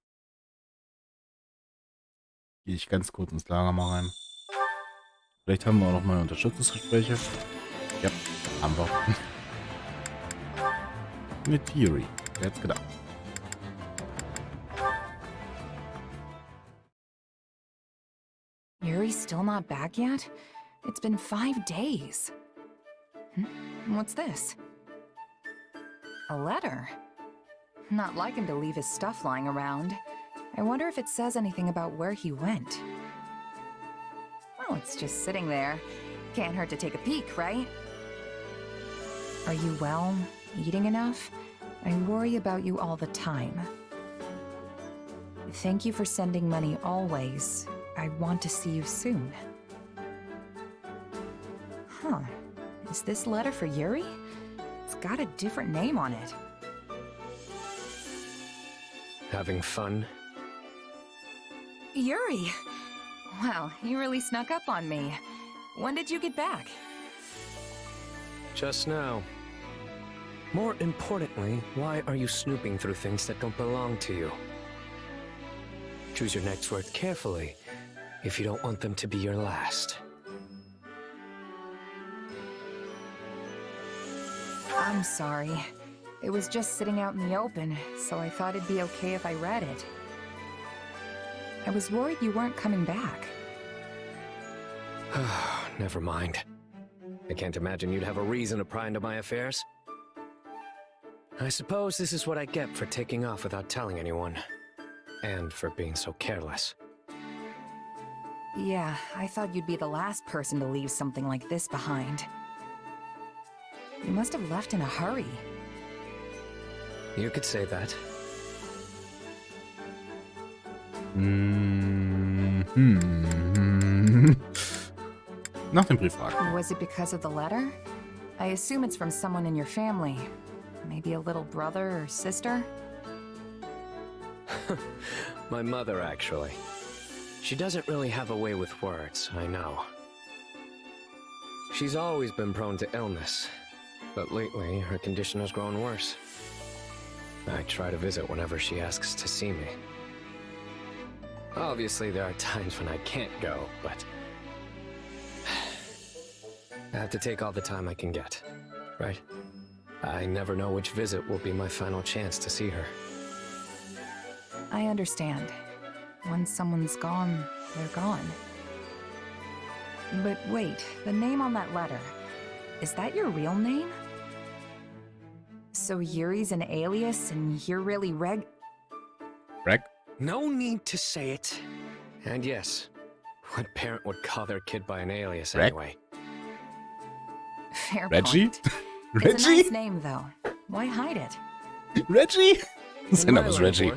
gehe ich ganz kurz ins Lager mal rein. Vielleicht haben wir auch noch mal Unterstützungsgespräche. Ja, haben wir. Mit Theory. Wer hätte gedacht? Yuri's still not back yet? It's been 5 days. What's this? A letter. Not like him to leave his stuff lying around. I wonder if it says anything about where he went. Well, it's just sitting there. Can't hurt to take a peek, right? Are you well? Eating enough? I worry about you all the time. Thank you for sending money always. I want to see you soon. Huh. Is this letter for Yuri? It's got a different name on it. Having fun? Yuri! Wow, you really snuck up on me. When did you get back? Just now. More importantly, why are you snooping through things that don't belong to you? Choose your next words carefully, if you don't want them to be your last. I'm sorry. It was just sitting out in the open, so I thought it'd be okay if I read it. I was worried you weren't coming back. Never mind. I can't imagine you'd have a reason to pry into my affairs. I suppose this is what I get for taking off without telling anyone. And for being so careless. Yeah, I thought you'd be the last person to leave something like this behind. You must have left in a hurry. You could say that. Nach dem Brief fragen. Was it because of the letter? I assume it's from someone in your family. Maybe a little brother or sister? My mother, actually. She doesn't really have a way with words, I know. She's always been prone to illness, but lately her condition has grown worse. I try to visit whenever she asks to see me. Obviously, there are times when I can't go, but I have to take all the time I can get, right? I never know which visit will be my final chance to see her. I understand. When someone's gone, they're gone. But wait, the name on that letter, is that your real name? So Yuri's an alias and you're really Reg? No need to say it. And yes, what parent would call their kid by an alias anyway? Fair Reggie? point. Reggie? It's a nice name, though. Why hide it? Reggie? Sein Name ist Reggie.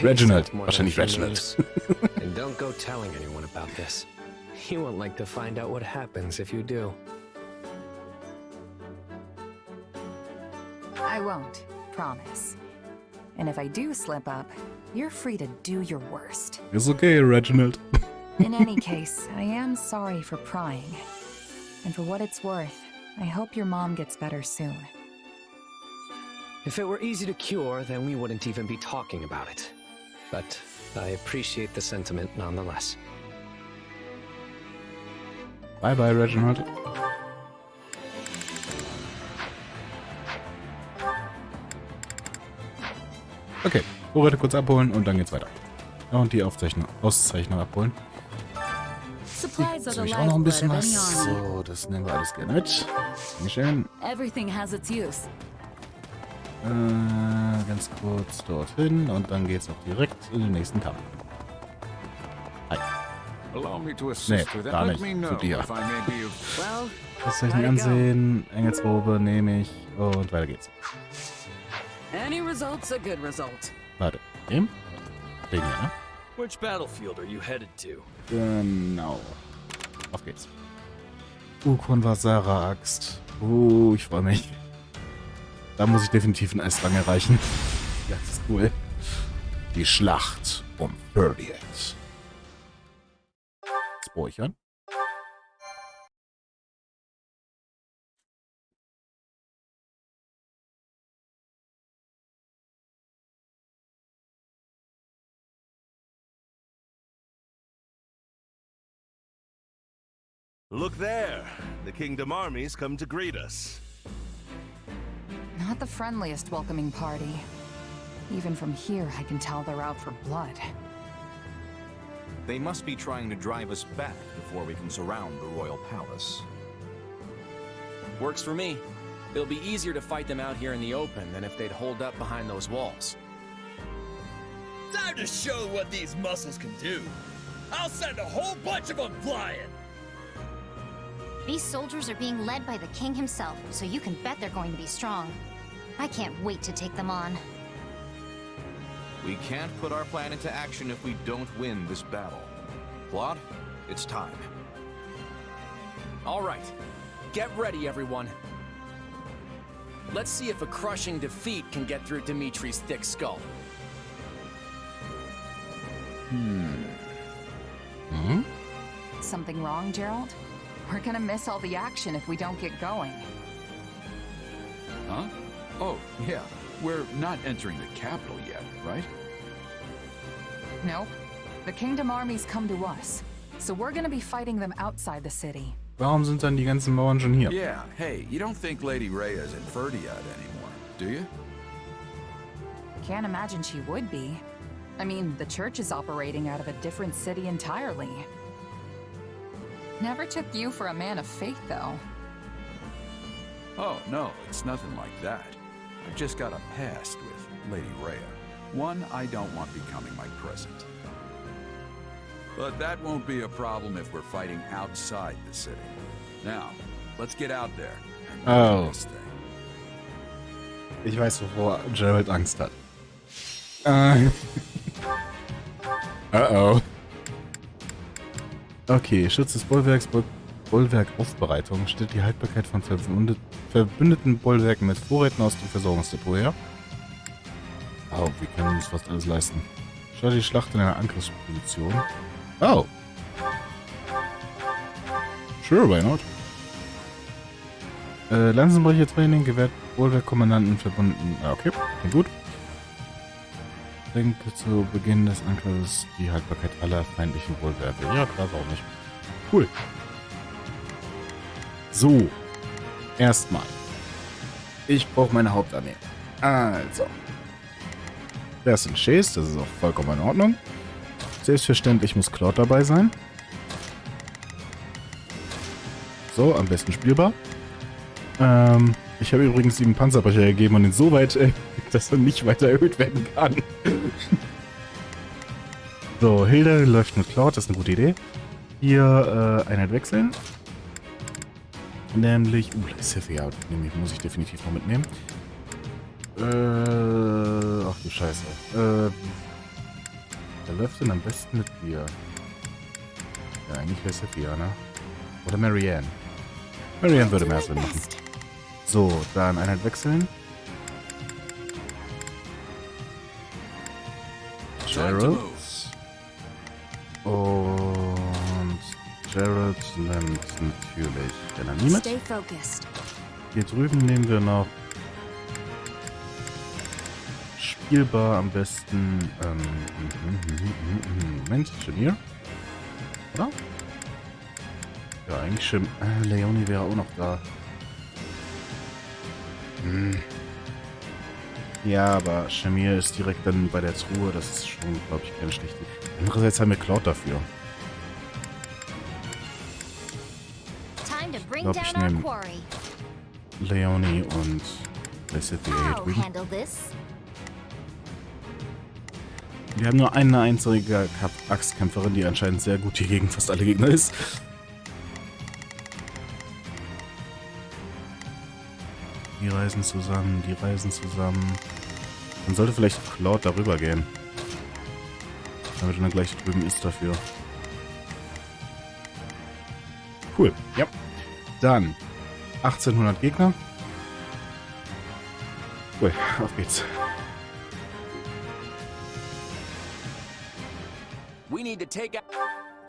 Reginald. Wahrscheinlich Reginald. And don't go telling anyone about this. You won't like to find out what happens if you do. I won't. Promise. And if I do slip up, you're free to do your worst. Ist okay, Reginald. In any case, I am sorry for prying. And for what it's worth, I hope your mom gets better soon. If it were easy to cure, then we wouldn't even be talking about it. But I appreciate the sentiment nonetheless. Bye bye, Reginald. Okay, Vorräte kurz abholen und dann geht's weiter. Ja, und die Auszeichnung abholen. Supplies are the Ich auch noch ein bisschen lifeblood of was. any army. So, das nehmen wir alles gerne mit. Dankeschön. Everything has its use. Ganz kurz dorthin und dann geht's auch direkt in den nächsten Kampf. Hi. Allow me to Nee, assist with that. gar Let nicht. me Zu know dir. if I may be of... Well, Auszeichnen ansehen, Engelsrobe nehme ich und weiter geht's. any result's a good result. Warte, den? Den hier, ne? Which battlefield are you headed to? Genau. Auf geht's. Konvasara-Axt. Ich freue mich. Da muss ich definitiv einen Eisrang erreichen. Ja, das ist cool. Die Schlacht um Verdiet. Speichern. Look there! The Kingdom armies come to greet us. Not the friendliest welcoming party. Even from here, I can tell they're out for blood. They must be trying to drive us back before we can surround the royal palace. Works for me. It'll be easier to fight them out here in the open than if they'd hold up behind those walls. Time to show what these muscles can do. I'll send a whole bunch of them flying. These soldiers are being led by the king himself, so you can bet they're going to be strong. I can't wait to take them on. We can't put our plan into action if we don't win this battle. Claude, it's time. All right. Get ready, everyone. Let's see if a crushing defeat can get through Dimitri's thick skull. Something wrong, Gerald? We're gonna miss all the action if we don't get going. Huh? Oh, yeah. We're not entering the capital yet, right? Nope. The Kingdom armies come to us, so we're gonna be fighting them outside the city. Warum sind dann die ganzen Mauern schon hier? Yeah, hey, you don't think Lady Rhea's in Verdiad anymore, do you? Can't imagine she would be. I mean, the church is operating out of a different city entirely. Never took you for a man of faith, though. Oh, no, it's nothing like that. I've just got a past with Lady Rhea. One I don't want becoming my present. But that won't be a problem if we're fighting outside the city. Now, let's get out there and do this thing. Ich weiß, wovor Gerald Angst hat. Uh-oh. Okay, Schutz des Bollwerks, Bollwerkaufbereitung. Stellt die Haltbarkeit von verbündeten Bollwerken mit Vorräten aus dem Versorgungsdepot her. Oh, wir können uns fast alles leisten. Starte die Schlacht in einer Angriffsposition. Oh. Sure, why not? Lanzenbrecher-Training gewährt Bollwerkkommandanten verbunden. Okay, klingt gut. Denke zu Beginn des Angriffs die Haltbarkeit aller feindlichen Bollwerke. Ja, klar, warum nicht? Cool. So. Erstmal. Ich brauche meine Hauptarmee. Also. Das sind Chase, das ist auch vollkommen in Ordnung. Selbstverständlich muss Claude dabei sein. So, am besten spielbar. Ich habe übrigens 7 Panzerbrecher gegeben und ihn so weit, dass er nicht weiter erhöht werden kann. So, Hilde läuft mit Claude, das ist eine gute Idee. Hier Einheit wechseln. Nämlich, Sylvia, muss ich definitiv noch mitnehmen. Ach du Scheiße. Wer läuft denn am besten mit dir? Ja, eigentlich wäre Sylvia, ne? Oder Marianne. Marianne würde mehr Sinn machen. So, dann Einheit wechseln. Gerald. Und Gerald nimmt natürlich Renanie mit. Stay focused. Hier drüben nehmen wir noch spielbar am besten Moment, Genier. Oder? Ja, eigentlich schon. Leonie wäre auch noch da. Ja, aber Shamir ist direkt dann bei der Truhe. Das ist schon, glaube ich, keine schlechte. Andererseits haben wir Cloud dafür. Ich glaube, ich nehme Leonie und wir haben nur eine einzige Axtkämpferin, die anscheinend sehr gut hier gegen fast alle Gegner ist. Die reisen zusammen, die reisen zusammen. Man sollte vielleicht Cloud darüber gehen. Damit er dann gleich drüben ist dafür. Cool, ja. Dann 1800 Gegner. Cool, auf geht's.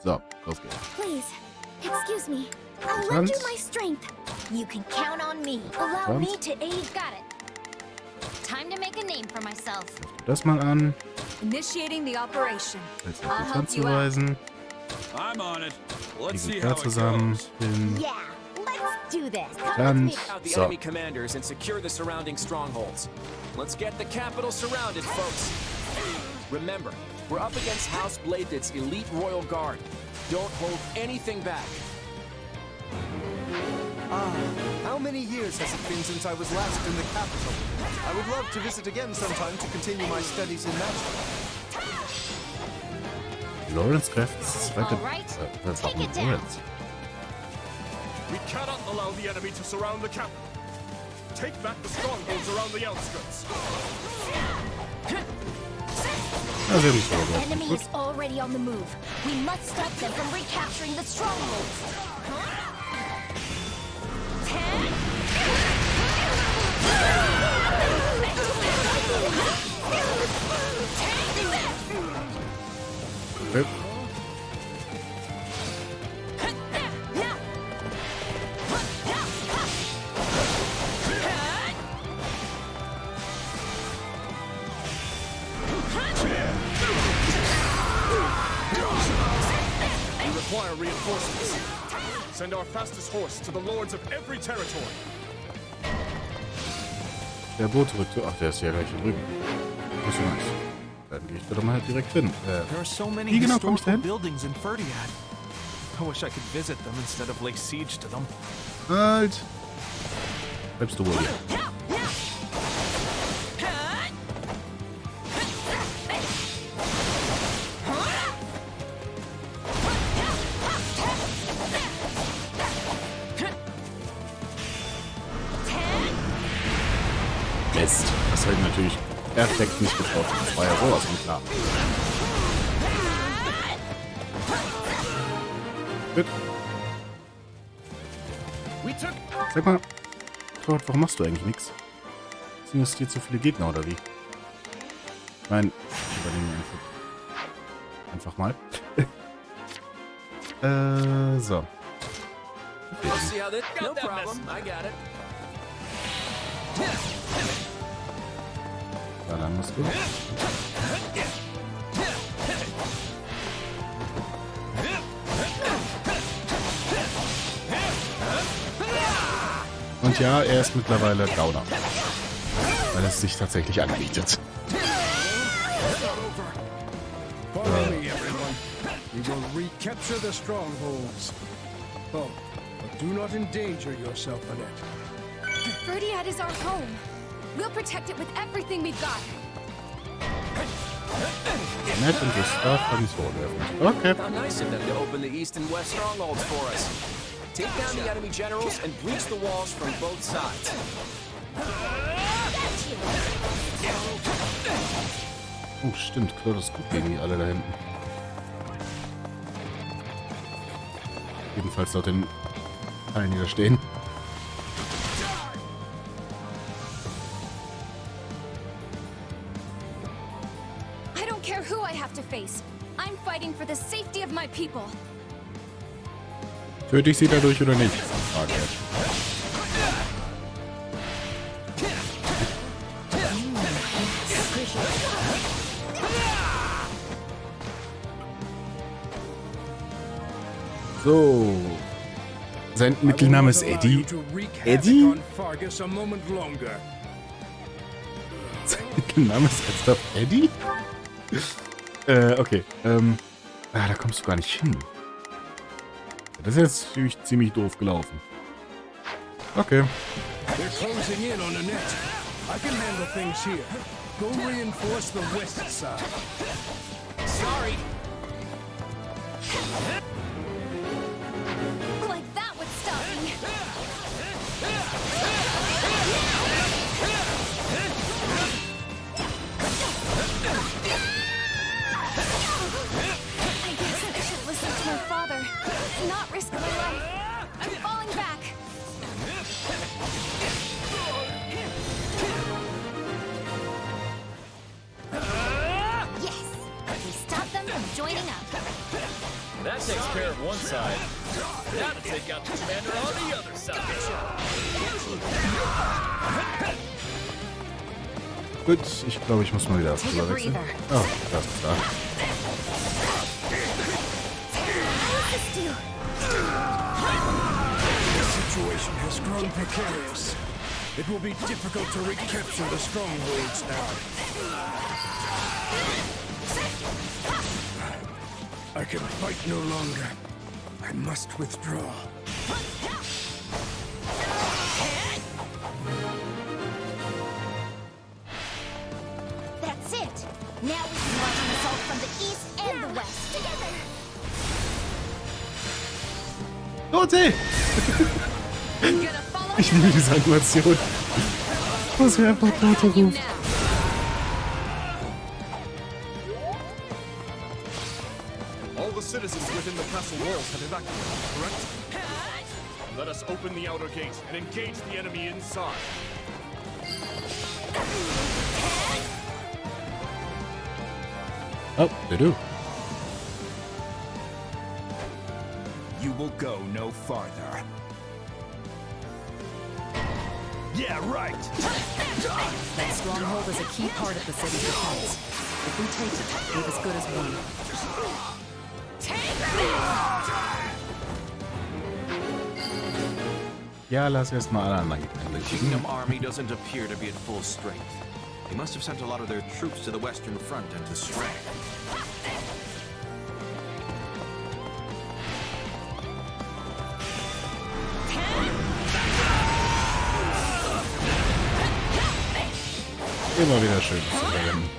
So, los geht's. Please, excuse me. I'll lend you my strength. You can count on me. Allow me to aid. Got it. Time to make a name for myself. Das mal an. Initiating the operation. Jetzt auf die zu reisen. I'm on it. Let's Die see sind how da it zusammen. goes. Hin. Yeah, let's do this. Dann. The So. enemy commanders and secure the surrounding strongholds. Let's get the capital surrounded, folks. Remember, we're up against House Bladed's elite royal guard. Don't hold anything back. How many years has it been since I was last in the capital? I would love to visit again sometime to continue my studies in magic. Lawrence Crafts zweite. Take it down. We cannot allow the enemy to surround the capital. Take back the strongholds around the outskirts. Ja, sehr gut. The enemy is already on the move. We must stop them from recapturing the strongholds. Okay. We require reinforcements. Send our fastest horse to the lords of every territory. Der Boot rückt. Ach, der ist ja gleich hier drüben. Das ist ja nice. Dann gehe ich da mal halt direkt hin. There are so many Wie genau komme ich da historical hin? buildings in Ferdiad. I wish I could visit them instead of lay siege to them. Halt! Bleibst du wohl hier. Mist. Das habe ich natürlich perfekt nicht getroffen. Das war ja sowas von klar. Gut. Sag mal, Claude, warum machst du eigentlich nichts? Sind es dir zu viele Gegner oder wie? Ich meine, überlegen wir einfach mal. So. See how this? No problem. I got it. Ja, dann musst du. Und ja, er ist mittlerweile Gauner. Weil es sich tatsächlich anbietet. Follow me, everyone. We will recapture the strongholds. Oh, but do not endanger yourself, Annette. Ferdiad is our home. We'll protect it with everything we've got. Nett und Gustav haben es vorgeöffnet. Okay. How nice of them to open the east and west strongholds for us. Take down the enemy generals and breach the walls from both sides. Oh, stimmt. Claude ist gut gegen die alle da hinten. Jedenfalls laut den Teilen, die da stehen. I don't care who I have to face. I'm fighting for the safety of my people. Töte ich sie dadurch oder nicht? Frage. So. Sein Mittelname ist Eddie. Eddie? Sein Mittelname ist ernsthaft Eddie? Okay. Da kommst du gar nicht hin. Das ist jetzt ziemlich doof gelaufen. Okay. They're closing in on the net. I can handle things here. Go reinforce the west side. Sorry. Like that would stop me. I guess I should listen to my father. Not risk my life. I'm falling back. Yes! We stopped them from joining up. That takes care of one side. Now to take out the commander on the other side. Gut, ich glaube, ich muss mal wieder drüber wechseln. Oh, das ist da. The situation has grown precarious. It will be difficult to recapture the strongholds now. I can fight no longer. I must withdraw. That's it. Now we can launch an assault from the east and the west together. Dorothee! Ich liebe diese Animation. Muss mir einfach Dorothee rufen. All the citizens within the castle walls have evacuated, correct? Let us open the outer gate and engage the enemy inside. Oh, they do. You will go no farther. Yeah, right! That stronghold is a key part of the city's defense. If we take it, we've as good as won. Ja, lass erst mal alle anderen The Kingdom Army doesn't appear to be at full strength. They must have sent a lot of their troops to the Western Front and to Strang. Immer wieder schön zu verwenden.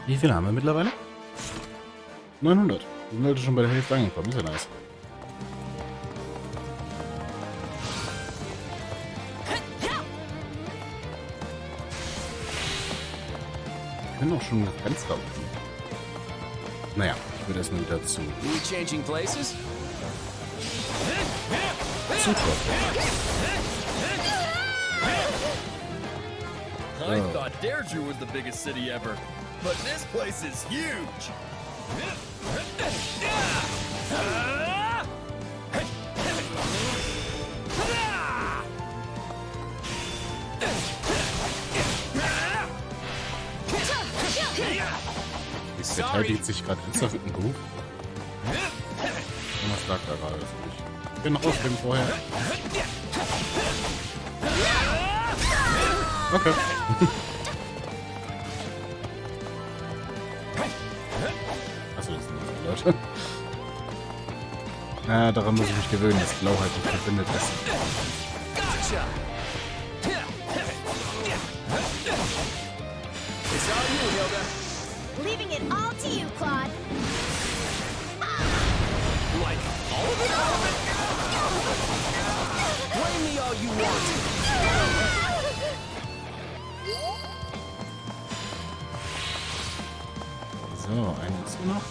Wie viel haben wir mittlerweile? 900. Wir sind heute schon bei der Hälfte angekommen. Ist ja nice. Wir können auch schon ganz da unten. Naja, ich würde erstmal wieder zu. Changing places? I thought Deirdre was the biggest city ever, but this place is huge. Die verteidigt sich gerade ernsthaft mit dem Buch. Was lag da gerade? Ich bin noch ausgeben vorher. Okay. Achso, das sind die Leute. Na, daran muss ich mich gewöhnen, dass Blau halt nicht verbindet ist. Leaving it all to you, Claude. Like all of it? Blame me all you want. So, einen ist noch.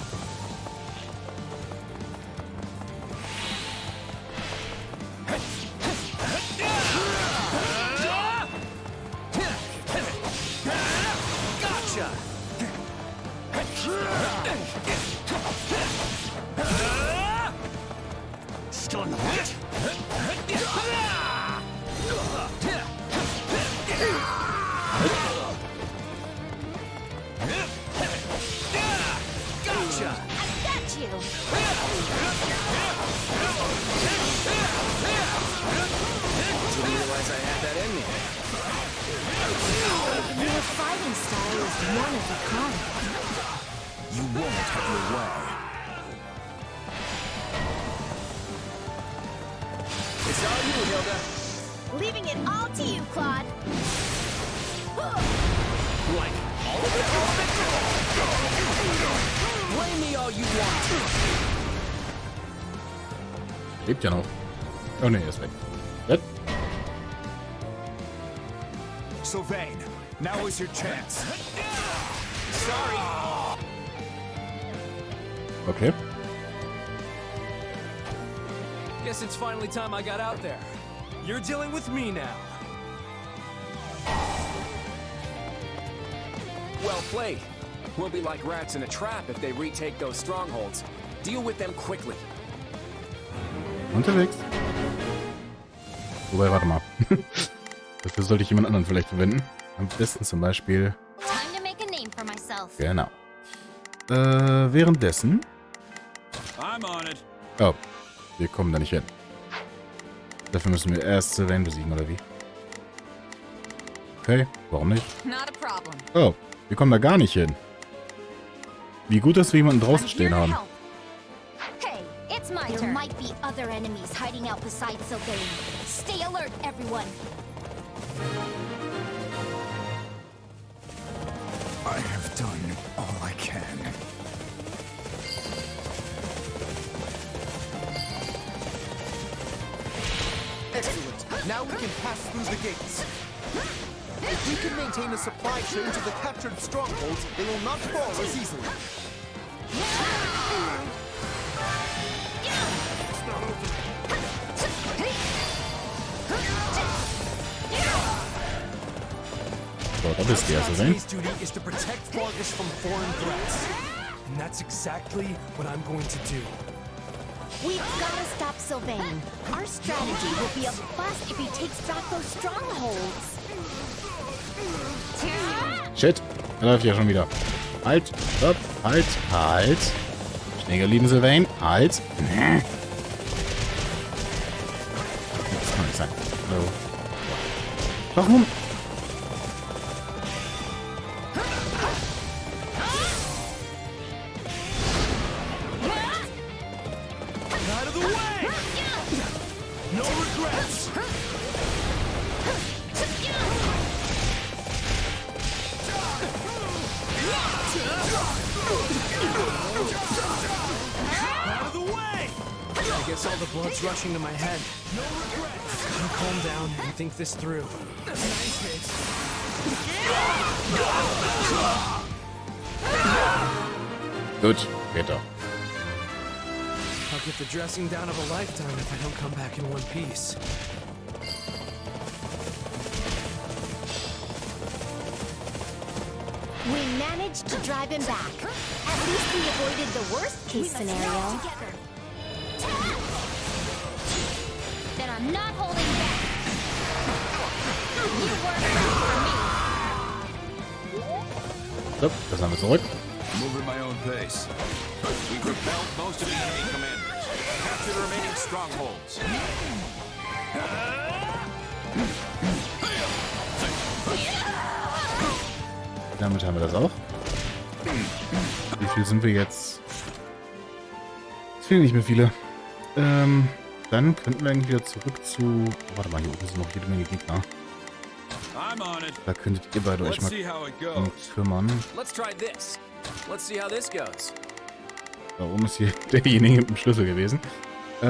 you. Didn't realize I had that in me. Your fighting style is one of a kind. You won't have your way. It's all you, Hilda. Leaving it all to you, Claude. Like, all of it? Blame me all you want. Lebt ja noch. Oh ne, er ist weg. What? Sylvain, now is your chance. Sorry. Okay. Guess it's finally time I got out there. You're dealing with me now. Well played. We'll be like rats in a trap if they retake those strongholds. Deal with them quickly. Unterwegs. Wobei, warte mal. Dafür sollte ich jemand anderen vielleicht verwenden. Am besten zum Beispiel... Time to make a name for myself. Genau. Währenddessen... I'm on it. Oh, wir kommen da nicht hin. Dafür müssen wir erst Sylvain besiegen, oder wie? Okay, warum nicht? Not a problem. Oh, wir kommen da gar nicht hin. Wie gut, dass wir jemanden draußen stehen haben. Hey, it's my turn. There might be other enemies hiding out beside Sylvain. Stay alert, everyone. I have done all I can. Excellent. Now we can pass through the gates. If we can maintain a supply chain to the captured strongholds, they will not fall as easily. So, da bist du ja, Sylvain. Today's duty is to protect Vargas from foreign threats. And that's exactly what I'm going to do. We've got to stop Sylvain. Our strategy will be a bust if he takes back those strongholds. Shit, er läuft ja schon wieder. Halt, stopp, halt, halt. Schnell gelieben, Sylvain, halt. Das kann nicht sein. Hallo. Warum? Out of the way! No regrets! Out of the way! I guess all the blood's rushing to my head. No regrets! I'll calm down and think this through. Gut, geht doch. I'll get the dressing down of a lifetime if I don't come back in one piece. We managed to drive him back. At least we avoided the worst-case scenario. Then I'm not holding back. You weren't ready for me. So, das haben wir zurück. Move at my own pace. We've repelled most of the enemy commanders. Capture the remaining strongholds. Damit haben wir das auch. Wie viel sind wir jetzt? Es fehlen nicht mehr viele. Dann könnten wir eigentlich wieder zurück zu... Warte mal, hier oben sind noch jede Menge Gegner. Da könntet ihr beide euch mal drum kümmern. Da oben ist hier derjenige mit dem Schlüssel gewesen. So,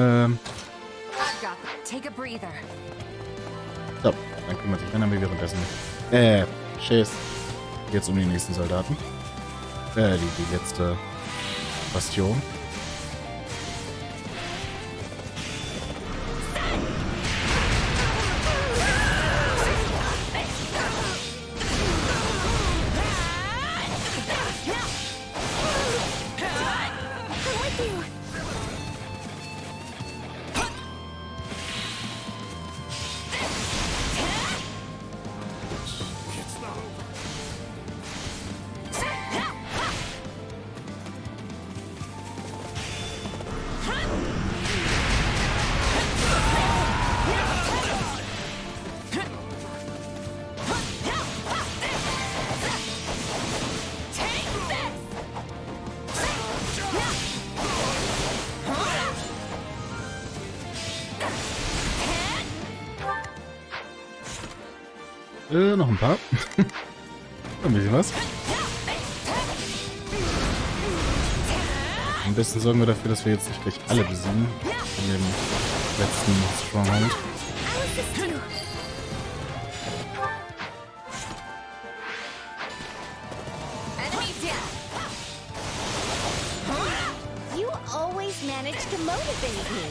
dann kümmert sich einer währenddessen. Tschüss. Jetzt um die nächsten Soldaten. Die letzte Bastion. Noch ein paar. Ein bisschen was. Am besten sorgen wir dafür, dass wir jetzt nicht gleich alle besiegen. In dem letzten Stronghold. You always manage to motivate me.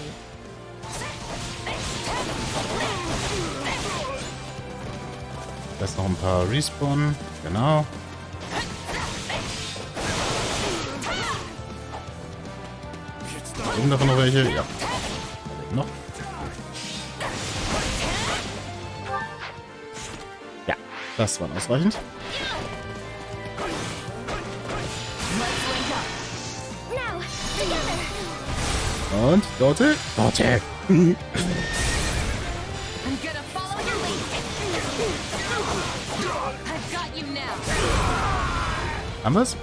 Da ist noch ein paar Respawn. Genau. Sind davon noch welche? Ja. Noch. Ja, das war ausreichend. Und Dorte? Dorte! Haben wir's?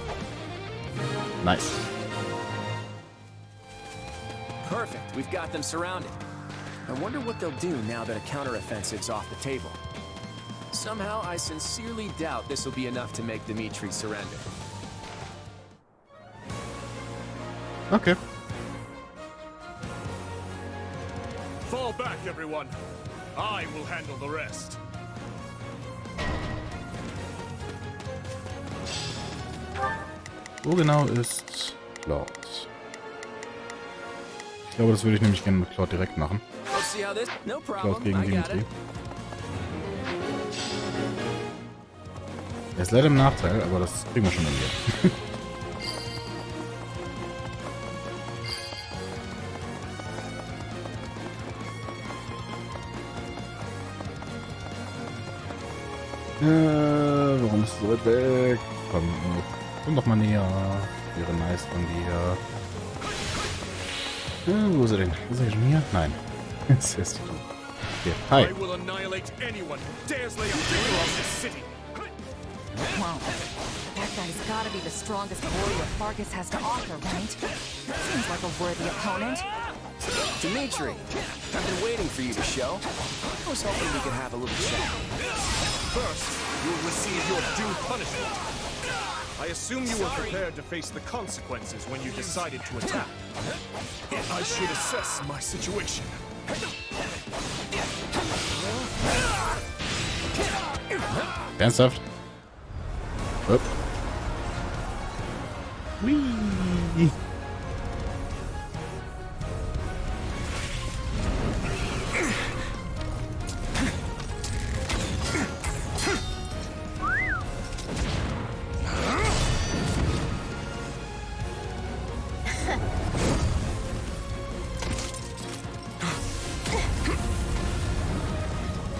Nice. Perfect. We've got them surrounded. I wonder what they'll do now that a counteroffensive's off the table. Somehow, I sincerely doubt this will be enough to make Dimitri surrender. Okay. Fall back, everyone. I will handle the rest. Wo genau ist Claude? Ich glaube, das würde ich nämlich gerne mit Claude direkt machen. Claude gegen Dimitri. Er ist leider im Nachteil, aber das kriegen wir schon irgendwie. Warum ist es so weit weg? Komm doch mal näher. Wäre nice von dir. Wo ist er denn? Ist er schon hier? Nein. Jetzt ist er. Okay. Hi. I will annihilate anyone who dares lay a finger on this city. Wow. That guy's gotta be the strongest warrior Fargus has to offer, right? Seems like a worthy opponent. Dimitri, I've been waiting for you to show. I was hoping we could have a little chat. First, you'll receive your due punishment. I assume you were prepared to face the consequences when you decided to attack. I should assess my situation. Ernsthaft? Upp. Whee.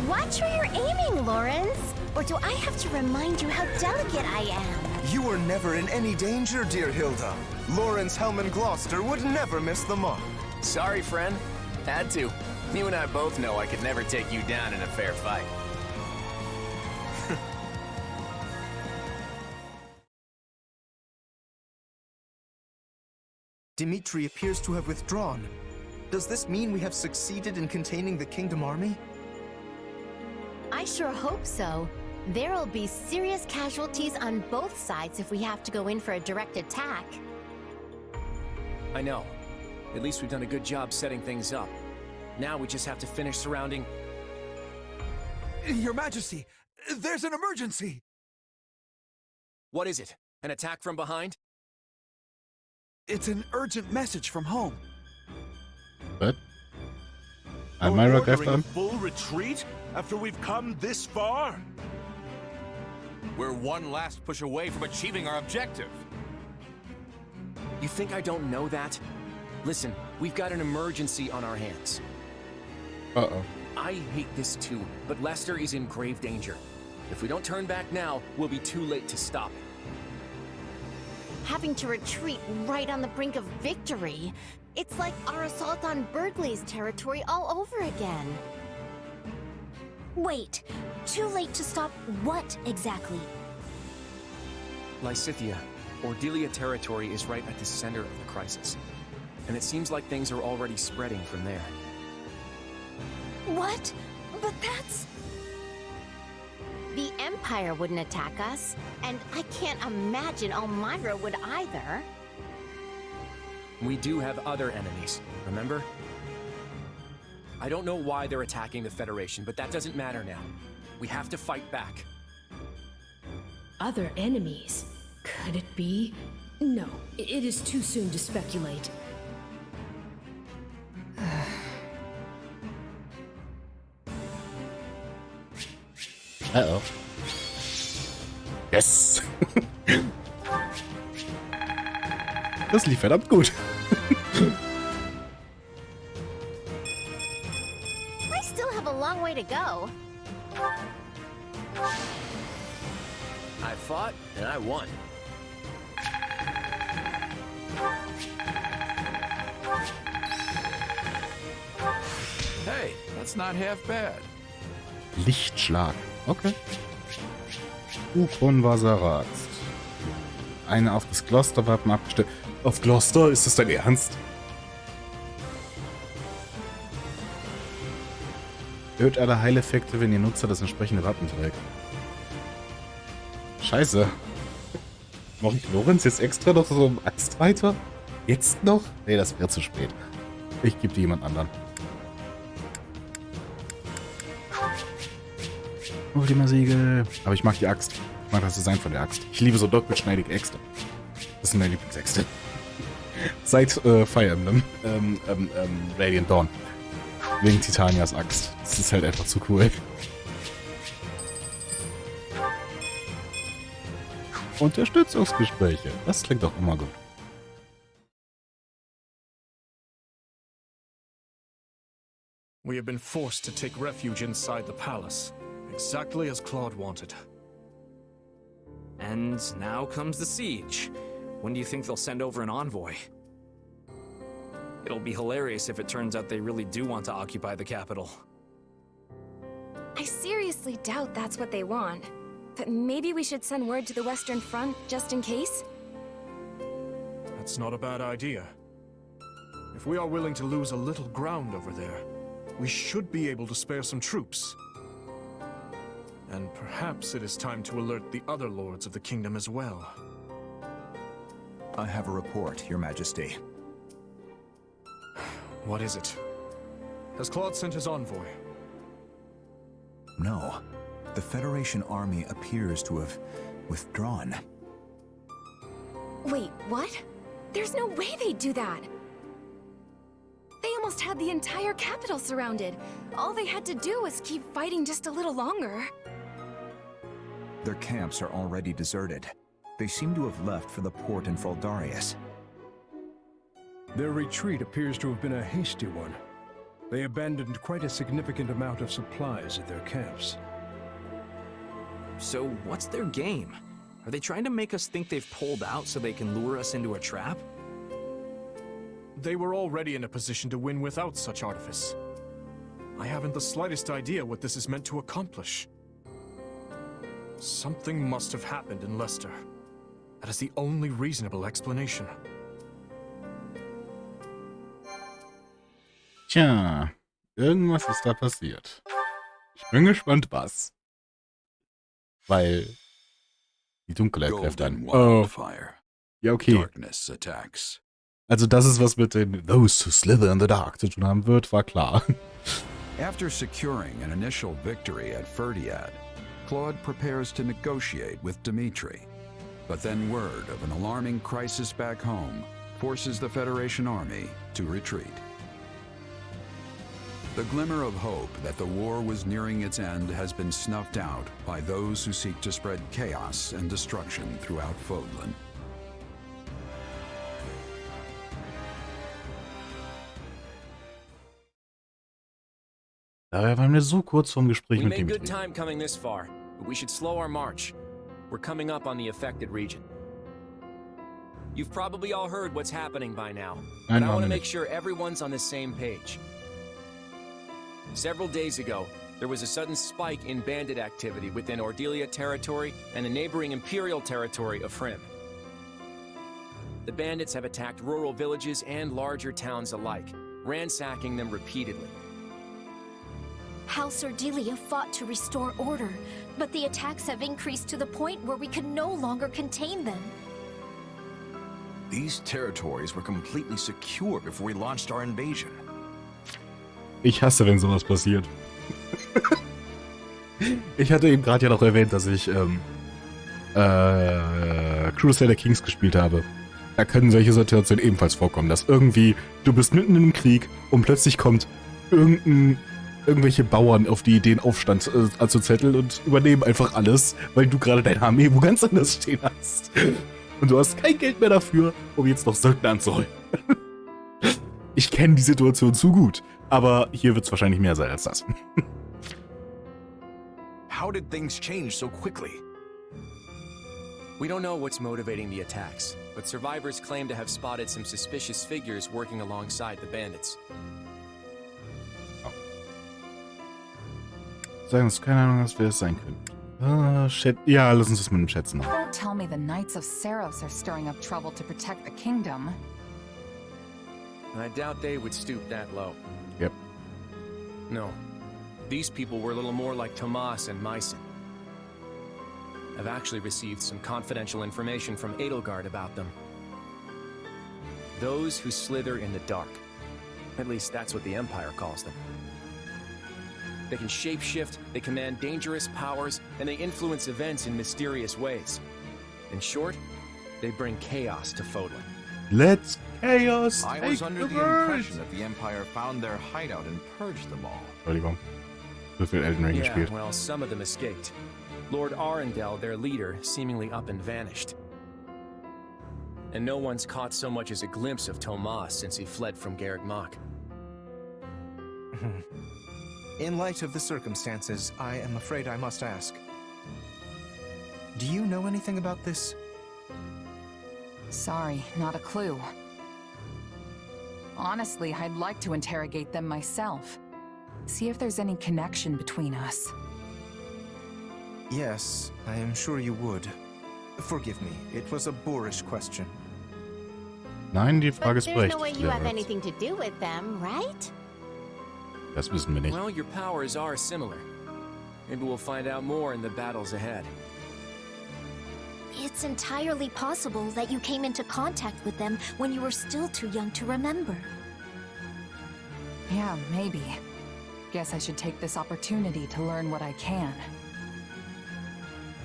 Watch where you're aiming, Lawrence. Or do I have to remind you how delicate I am? You were never in any danger, dear Hilda. Lawrence Hellman Gloucester would never miss the mark. Sorry, friend. Had to. You and I both know I could never take you down in a fair fight. Dimitri appears to have withdrawn. Does this mean we have succeeded in containing the Kingdom Army? I sure hope so. There'll be serious casualties on both sides if we have to go in for a direct attack. I know. At least we've done a good job setting things up. Now we just have to finish surrounding... Your Majesty, there's an emergency! What is it? An attack from behind? It's an urgent message from home. What? Myra greift A an. full retreat after we've come this far? We're one last push away from achieving our objective. You think I don't know that? Listen, we've got an emergency on our hands. Uh-oh. I hate this too, but Lester is in grave danger. If we don't turn back now, we'll be too late to stop it. Having to retreat right on the brink of victory. It's like our assault on Burgley's territory all over again. Wait, too late to stop what exactly? Lysithia, Ordelia territory is right at the center of the crisis. And it seems like things are already spreading from there. What? But that's... The Empire wouldn't attack us, and I can't imagine Elmyra would either. We do have other enemies, remember? I don't know why they're attacking the Federation, but that doesn't matter now. We have to fight back. Other enemies? Could it be? No, it is too soon to speculate. Uh-oh. Yes! Das lief verdammt gut. I still have a long way to go. I fought, and I won. Hey, that's not half bad. Lichtschlag. Okay. Ukon Vasarat. Eine auf das Gloster-Wappen abgestellt. Auf Gloster? Ist das dein Ernst? Erhöht alle Heileffekte, wenn ihr Nutzer das entsprechende Wappen trägt. Scheiße. Mache ich Lorenz jetzt extra noch so einen Axtreiter? Jetzt noch? Nee, das wäre zu spät. Ich gebe die jemand anderen. Ultima-Siegel. Aber ich mag die Axt. Ich mag das Design von der Axt. Ich liebe so doppelschneidige Äxte. Das sind meine Lieblingsäxte. Seit Fire Emblem. Radiant Dawn. Wegen Titanias Axt. Das ist halt einfach zu cool. Unterstützungsgespräche. Das klingt doch immer gut. We have been forced to take refuge inside the palace, exactly as Claude wanted. And now comes the siege. When do you think they'll send over an envoy? It'll be hilarious if it turns out they really do want to occupy the capital. I seriously doubt that's what they want. But maybe we should send word to the Western Front just in case? That's not a bad idea. If we are willing to lose a little ground over there, we should be able to spare some troops. And perhaps it is time to alert the other lords of the kingdom as well. I have a report, Your Majesty. What is it? Has Claude sent his envoy? No. The Federation army appears to have withdrawn. Wait, what? There's no way they'd do that! They almost had the entire capital surrounded. All they had to do was keep fighting just a little longer. Their camps are already deserted. They seem to have left for the port in Fraldarius. Their retreat appears to have been a hasty one. They abandoned quite a significant amount of supplies at their camps. So what's their game? Are they trying to make us think they've pulled out so they can lure us into a trap? They were already in a position to win without such artifice. I haven't the slightest idea what this is meant to accomplish. Something must have happened in Leicester. That is the only reasonable explanation. Tja, irgendwas ist da passiert. Ich bin gespannt, was. Weil die Dunkelheit greift an. Oh. Ja, okay. Darkness attacks. Also, dass es was mit den Those who slither in the dark zu tun haben wird, war klar. After securing an initial victory at Ferdiad, Claude prepares to negotiate with Dimitri. But then word of an alarming crisis back home forces the Federation army to retreat. The glimmer of hope that the war was nearing its end has been snuffed out by those who seek to spread chaos and destruction throughout Fodlan. Daher waren wir so kurz vorm Gespräch mit We made good Dimitri. time coming this far, but we should slow our march. We're coming up on the affected region. You've probably all heard what's happening by now, but I want to make sure everyone's on the same page. Several days ago, there was a sudden spike in bandit activity within Ordelia territory and the neighboring Imperial territory of Frim. The bandits have attacked rural villages and larger towns alike, ransacking them repeatedly. House Ordelia fought to restore order, but the attacks have increased to the point where we can no longer contain them. These territories were completely secure before we launched our invasion. Ich hasse, wenn sowas passiert. Ich hatte eben gerade ja noch erwähnt, dass ich Crusader Kings gespielt habe. Da können solche Situationen ebenfalls vorkommen, dass irgendwie du bist mitten im Krieg und plötzlich kommt irgendwelche Bauern auf die Idee, einen Aufstand anzuzetteln und übernehmen einfach alles, weil du gerade deine Armee wo ganz anders stehen hast. Und du hast kein Geld mehr dafür, um jetzt noch Söldner anzuholen. Ich kenne die Situation zu gut, aber hier wird es wahrscheinlich mehr sein als das. How did things change so quickly? We don't know what's motivating the attacks, but survivors claim to have spotted some suspicious figures working alongside the bandits. Sagen uns keine Ahnung, was wir es sein können. Ja, lass uns das mit dem schätzen. Don't tell me the Knights of Saros are stirring up trouble to protect the kingdom. I doubt they would stoop that low. Yep. No. These people were a little more like Tomas and Mycen. I've actually received some confidential information from Edelgard about them. Those who slither in the dark. At least that's what the Empire calls them. They can shapeshift, they command dangerous powers, and they influence events in mysterious ways. In short, they bring chaos to Fodlan. Let's chaos I was under the impression that the Empire found their hideout and purged them all. Entschuldigung. So viel Elden Ring gespielt. Well, some of them escaped. Lord Arundel, their leader, seemingly up and vanished. And no one's caught so much as a glimpse of Tomas since he fled from Garreg Mach. In light of the circumstances, I am afraid I must ask. Do you know anything about this? Sorry, not a clue. Honestly, I'd like to interrogate them myself. See if there's any connection between us. Yes, I am sure you would. Forgive me, it was a boorish question. Nein, die Frage ist There's berechtigt. no way you have anything to do with them, right? Das wissen wir nicht. Well, your powers are similar. Maybe we'll find out more in the battles ahead. It's entirely possible that you came into contact with them when you were still too young to remember. Yeah, maybe. Guess I should take this opportunity to learn what I can.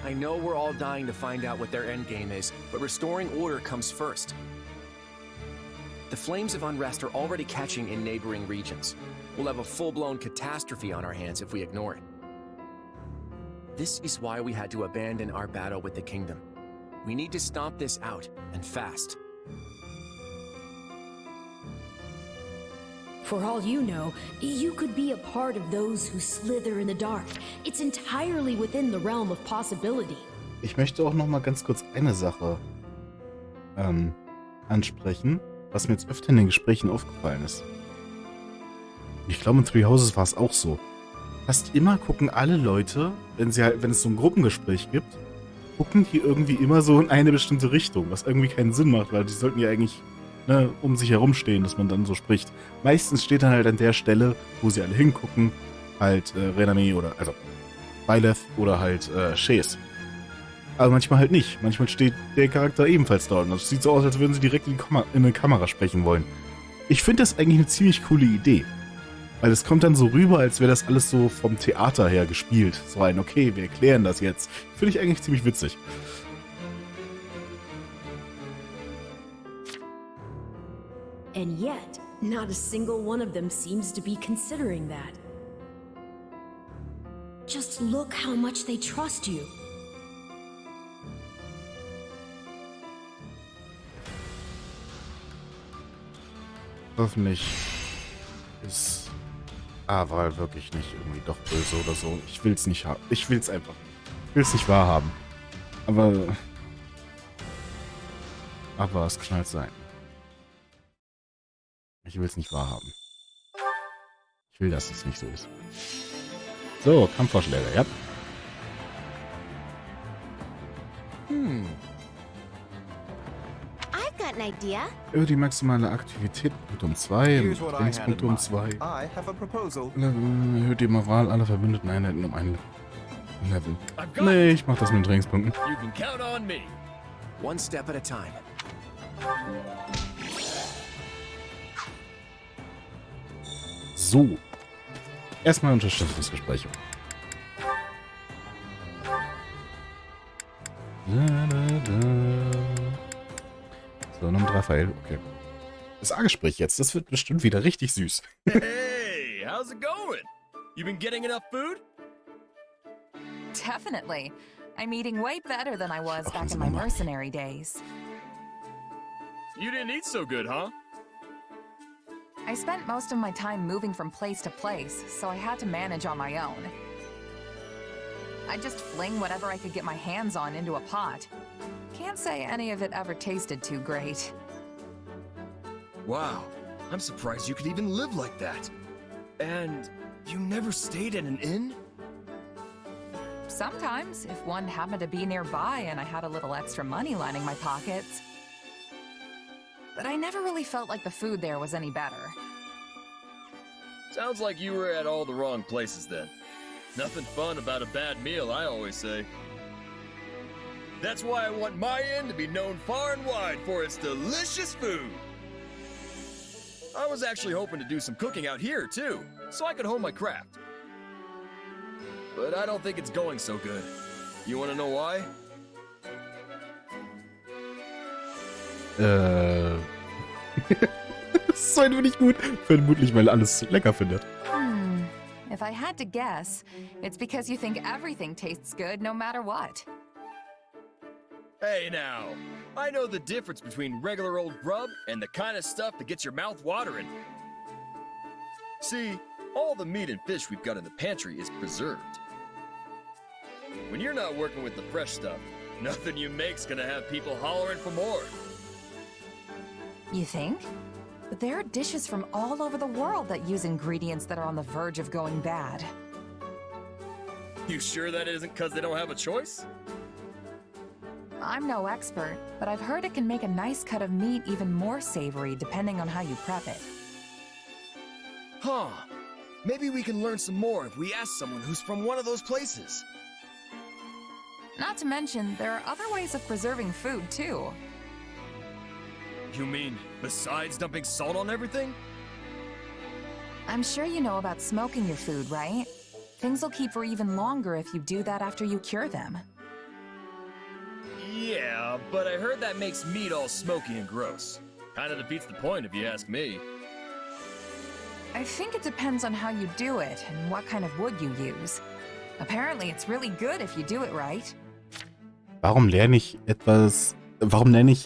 I know we're all dying to find out what their endgame is, but restoring order comes first. The flames of unrest are already catching in neighboring regions. We'll have a full-blown catastrophe on our hands if we ignore it. This is why we had to abandon our battle with the kingdom. We need to stomp this out, and fast. For all you know, you could be a part of those who slither in the dark. It's entirely within the realm of possibility. Ich möchte auch noch mal ganz kurz eine Sache ansprechen, was mir jetzt öfter in den Gesprächen aufgefallen ist. Ich glaube, in Three Houses war es auch so. Fast immer gucken alle Leute, wenn es so ein Gruppengespräch gibt, gucken die irgendwie immer so in eine bestimmte Richtung, was irgendwie keinen Sinn macht, weil die sollten ja eigentlich um sich herum stehen, dass man dann so spricht. Meistens steht dann halt an der Stelle, wo sie alle hingucken, halt Renami oder, also Byleth oder halt Shaze. Aber manchmal halt nicht. Manchmal steht der Charakter ebenfalls dort. Und das sieht so aus, als würden sie direkt in eine Kamera sprechen wollen. Ich finde das eigentlich eine ziemlich coole Idee. Weil es kommt dann so rüber, als wäre das alles so vom Theater her gespielt. So ein, okay, wir erklären das jetzt. Finde ich eigentlich ziemlich witzig. And yet, not a single one of them seems to be considering that. Just look how much they trust you. Hoffentlich ist Aval wirklich nicht irgendwie doch böse oder so. Ich will's nicht haben. Ich will's einfach. Ich will's nicht wahrhaben. Aber es kann halt sein. Ich will's nicht wahrhaben. Ich will, dass es nicht so ist. So, Kampfvorschläge, ja. I've got got an idea? Über die maximale Aktivität um 2, Trainingspunkte um 2. I have a proposal. Erhöht die Moral aller verbündeten Einheiten um ein Level. Nee, ich mach das mit den Trainingspunkten. You can count on me. One step at a time. So. Erstmal Unterstützungsgespräche. So, Nummer 3 Pfeil. Okay. Das A-Gespräch jetzt, das wird bestimmt wieder richtig süß. Hey, how's it going? You been getting enough food? Definitely. I'm eating way better than I was back in my mercenary days. You didn't eat so good, huh? I spent most of my time moving from place to place, so I had to manage on my own. I just fling whatever I could get my hands on into a pot. Can't say any of it ever tasted too great. Wow, I'm surprised you could even live like that. And you never stayed at an inn? Sometimes, if one happened to be nearby and I had a little extra money lining my pockets. But I never really felt like the food there was any better. Sounds like you were at all the wrong places then. Nothing fun about a bad meal, I always say. That's why I want my inn to be known far and wide for its delicious food. I was actually hoping to do some cooking out here too, so I could hone my craft. But I don't think it's going so good. You want to know why? Das ist einfach nicht gut. Vermutlich, weil alles lecker findet. If I had to guess, it's because you think everything tastes good no matter what. Hey now, I know the difference between regular old grub and the kind of stuff that gets your mouth watering. See, all the meat and fish we've got in the pantry is preserved. When you're not working with the fresh stuff, nothing you make's gonna have people hollering for more. You think? But there are dishes from all over the world that use ingredients that are on the verge of going bad. You sure that isn't because they don't have a choice? I'm no expert, but I've heard it can make a nice cut of meat even more savory depending on how you prep it. Huh. Maybe we can learn some more if we ask someone who's from one of those places. Not to mention, there are other ways of preserving food, too. You mean, besides dumping salt on everything? I'm sure you know about smoking your food, right? Things will keep for even longer if you do that after you cure them. Yeah, but I heard that makes meat all smoky and gross. Kinda defeats the point if you ask me. I think it depends on how you do it and what kind of wood you use. Apparently it's really good if you do it right. Warum lerne ich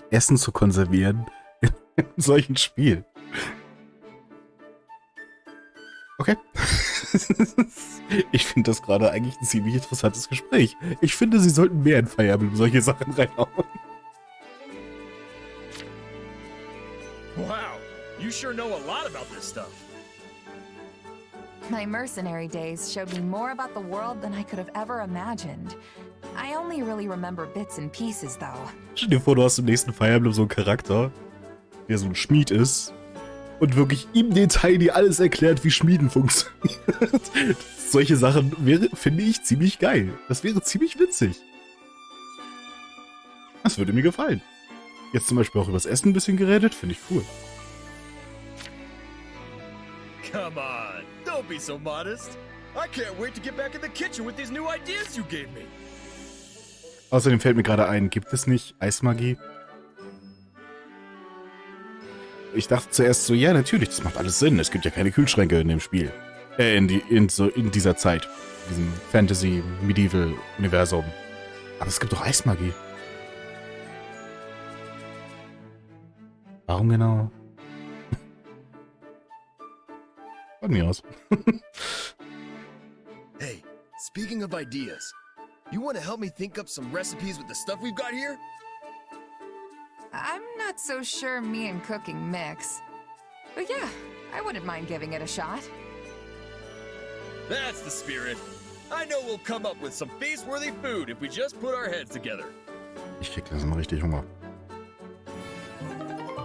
Essen zu konservieren in solchen Spiel? Okay. Ich finde das gerade eigentlich ein ziemlich interessantes Gespräch. Ich finde, sie sollten mehr in Fire Emblem solche Sachen reinhauen. Wow, you sure know a lot about this stuff. My mercenary days showed me more about the world than I could have ever imagined. I only really remember bits and pieces, though. Stell dir vor, du hast im nächsten Fire Emblem so einen Charakter, der so ein Schmied ist und wirklich im Detail dir alles erklärt, wie Schmieden funktioniert. Solche Sachen finde ich ziemlich geil. Das wäre ziemlich witzig. Das würde mir gefallen. Jetzt zum Beispiel auch übers Essen ein bisschen geredet, finde ich cool. Come on, don't be so modest. I can't wait to get back in the kitchen with these new ideas you gave me. Außerdem fällt mir gerade ein, gibt es nicht Eismagie? Ich dachte zuerst so, ja natürlich, das macht alles Sinn. Es gibt ja keine Kühlschränke in dem Spiel. In dieser Zeit. In diesem Fantasy-Medieval-Universum. Aber es gibt doch Eismagie. Warum genau? Von mir aus. Hey, speaking of ideas, you want to help me think up some recipes with the stuff we've got here? I'm not so sure me and cooking mix. But yeah, I wouldn't mind giving it a shot. That's the spirit. I know we'll come up with some feast-worthy food if we just put our heads together. Ich krieg langsam richtig Hunger.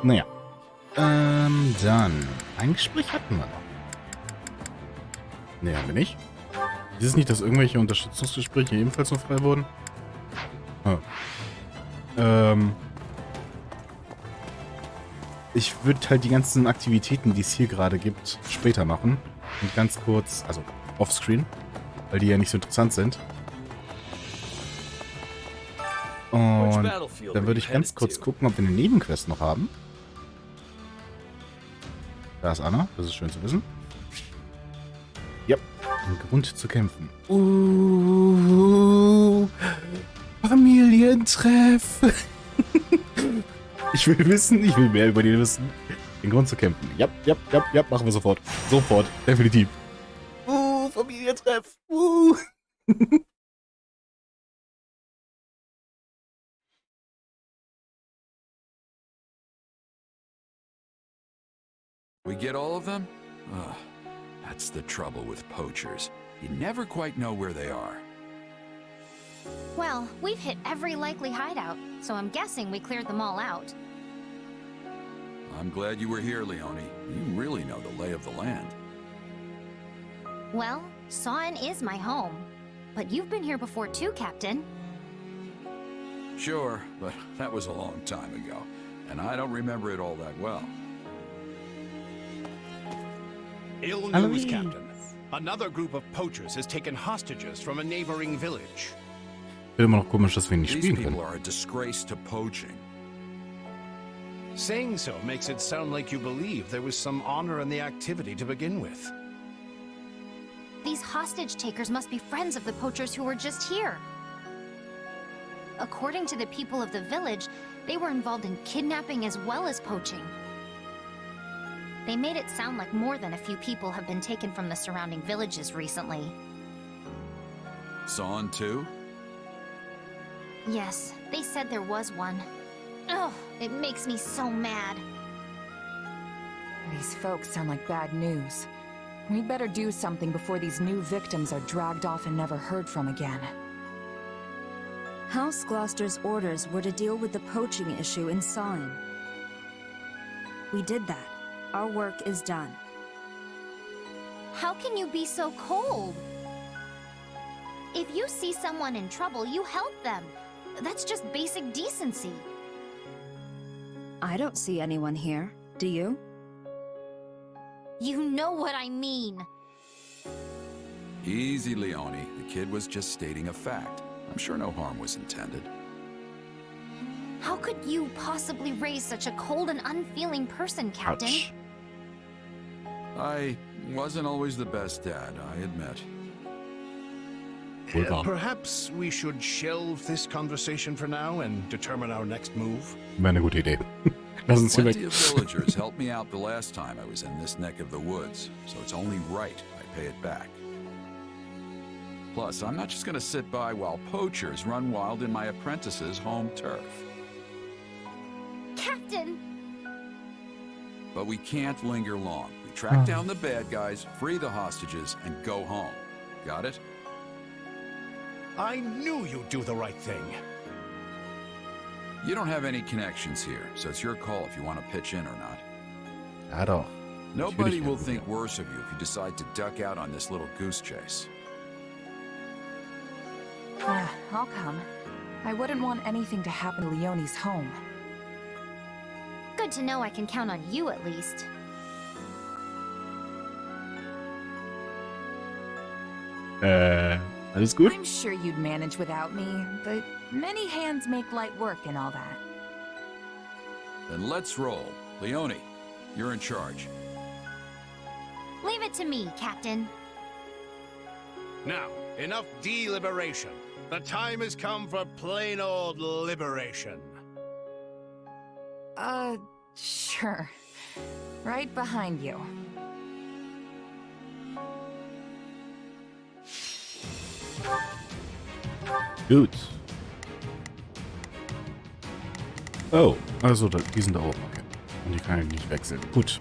Naja. Dann. Ein Gespräch hatten wir noch. Ne, haben wir nicht. Ist es nicht, dass irgendwelche Unterstützungsgespräche ebenfalls noch frei wurden? Ich würde halt die ganzen Aktivitäten, die es hier gerade gibt, später machen. Und ganz kurz, also offscreen, weil die ja nicht so interessant sind. Und dann würde ich ganz kurz gucken, ob wir eine Nebenquest noch haben. Da ist Anna, das ist schön zu wissen. Ja, ein Grund zu kämpfen. Familientreff. Ich will wissen, ich will mehr über die wissen. Den Grund zu kämpfen. Ja, machen wir sofort. Sofort, definitiv. Familientreff. We get all of them? Ugh, that's the trouble with poachers. You never quite know where they are. Well, we've hit every likely hideout, so I'm guessing we cleared them all out. I'm glad you were here, Leone. You really know the lay of the land. Well, Sawen is my home. But you've been here before too, Captain. Sure, but that was a long time ago, and I don't remember it all that well. Ill news, Captain. Another group of poachers has taken hostages from a neighboring village. Immer noch komisch, dass wir nicht These spielen people können. are a disgrace to poaching. Saying so makes it sound like you believe there was some honor in the activity to begin with. These hostage takers must be friends of the poachers who were just here. According to the people of the village, they were involved in kidnapping as well as poaching. They made it sound like more than a few people have been taken from the surrounding villages recently. Sawen too? Yes, they said there was one. Ugh, it makes me so mad. These folks sound like bad news. We'd better do something before these new victims are dragged off and never heard from again. House Gloucester's orders were to deal with the poaching issue in Sawen. We did that. Our work is done. How can you be so cold? If you see someone in trouble, you help them. That's just basic decency. I don't see anyone here. Do you? You know what I mean. Easy, Leone. The kid was just stating a fact. I'm sure no harm was intended. How could you possibly raise such a cold and unfeeling person, Captain? Ouch. I wasn't always the best dad, I admit. Perhaps we should shelve this conversation for now and determine our next move. Wäre eine gute Idee. Lass uns hier weg. Plenty of villagers helped me out the last time I was in this neck of the woods, so it's only right I pay it back. Plus, I'm not just gonna sit by while poachers run wild in my apprentice's home turf. Captain! But we can't linger long. We track down the bad guys, free the hostages, and go home. Got it? I knew you'd do the right thing. You don't have any connections here, so it's your call if you want to pitch in or not. Ja doch. Nobody will think worse of you if you decide to duck out on this little goose chase. Yeah, I'll come. I wouldn't want anything to happen to Leone's home. Good to know I can count on you at least. Alles gut? I'm sure you'd manage without me, but many hands make light work and all that. Then let's roll. Leone, you're in charge. Leave it to me, Captain. Now, enough deliberation. The time has come for plain old liberation. Sure. Right behind you. Gut. Oh, also die sind da oben, okay. Und die kann ich nicht wechseln. Gut.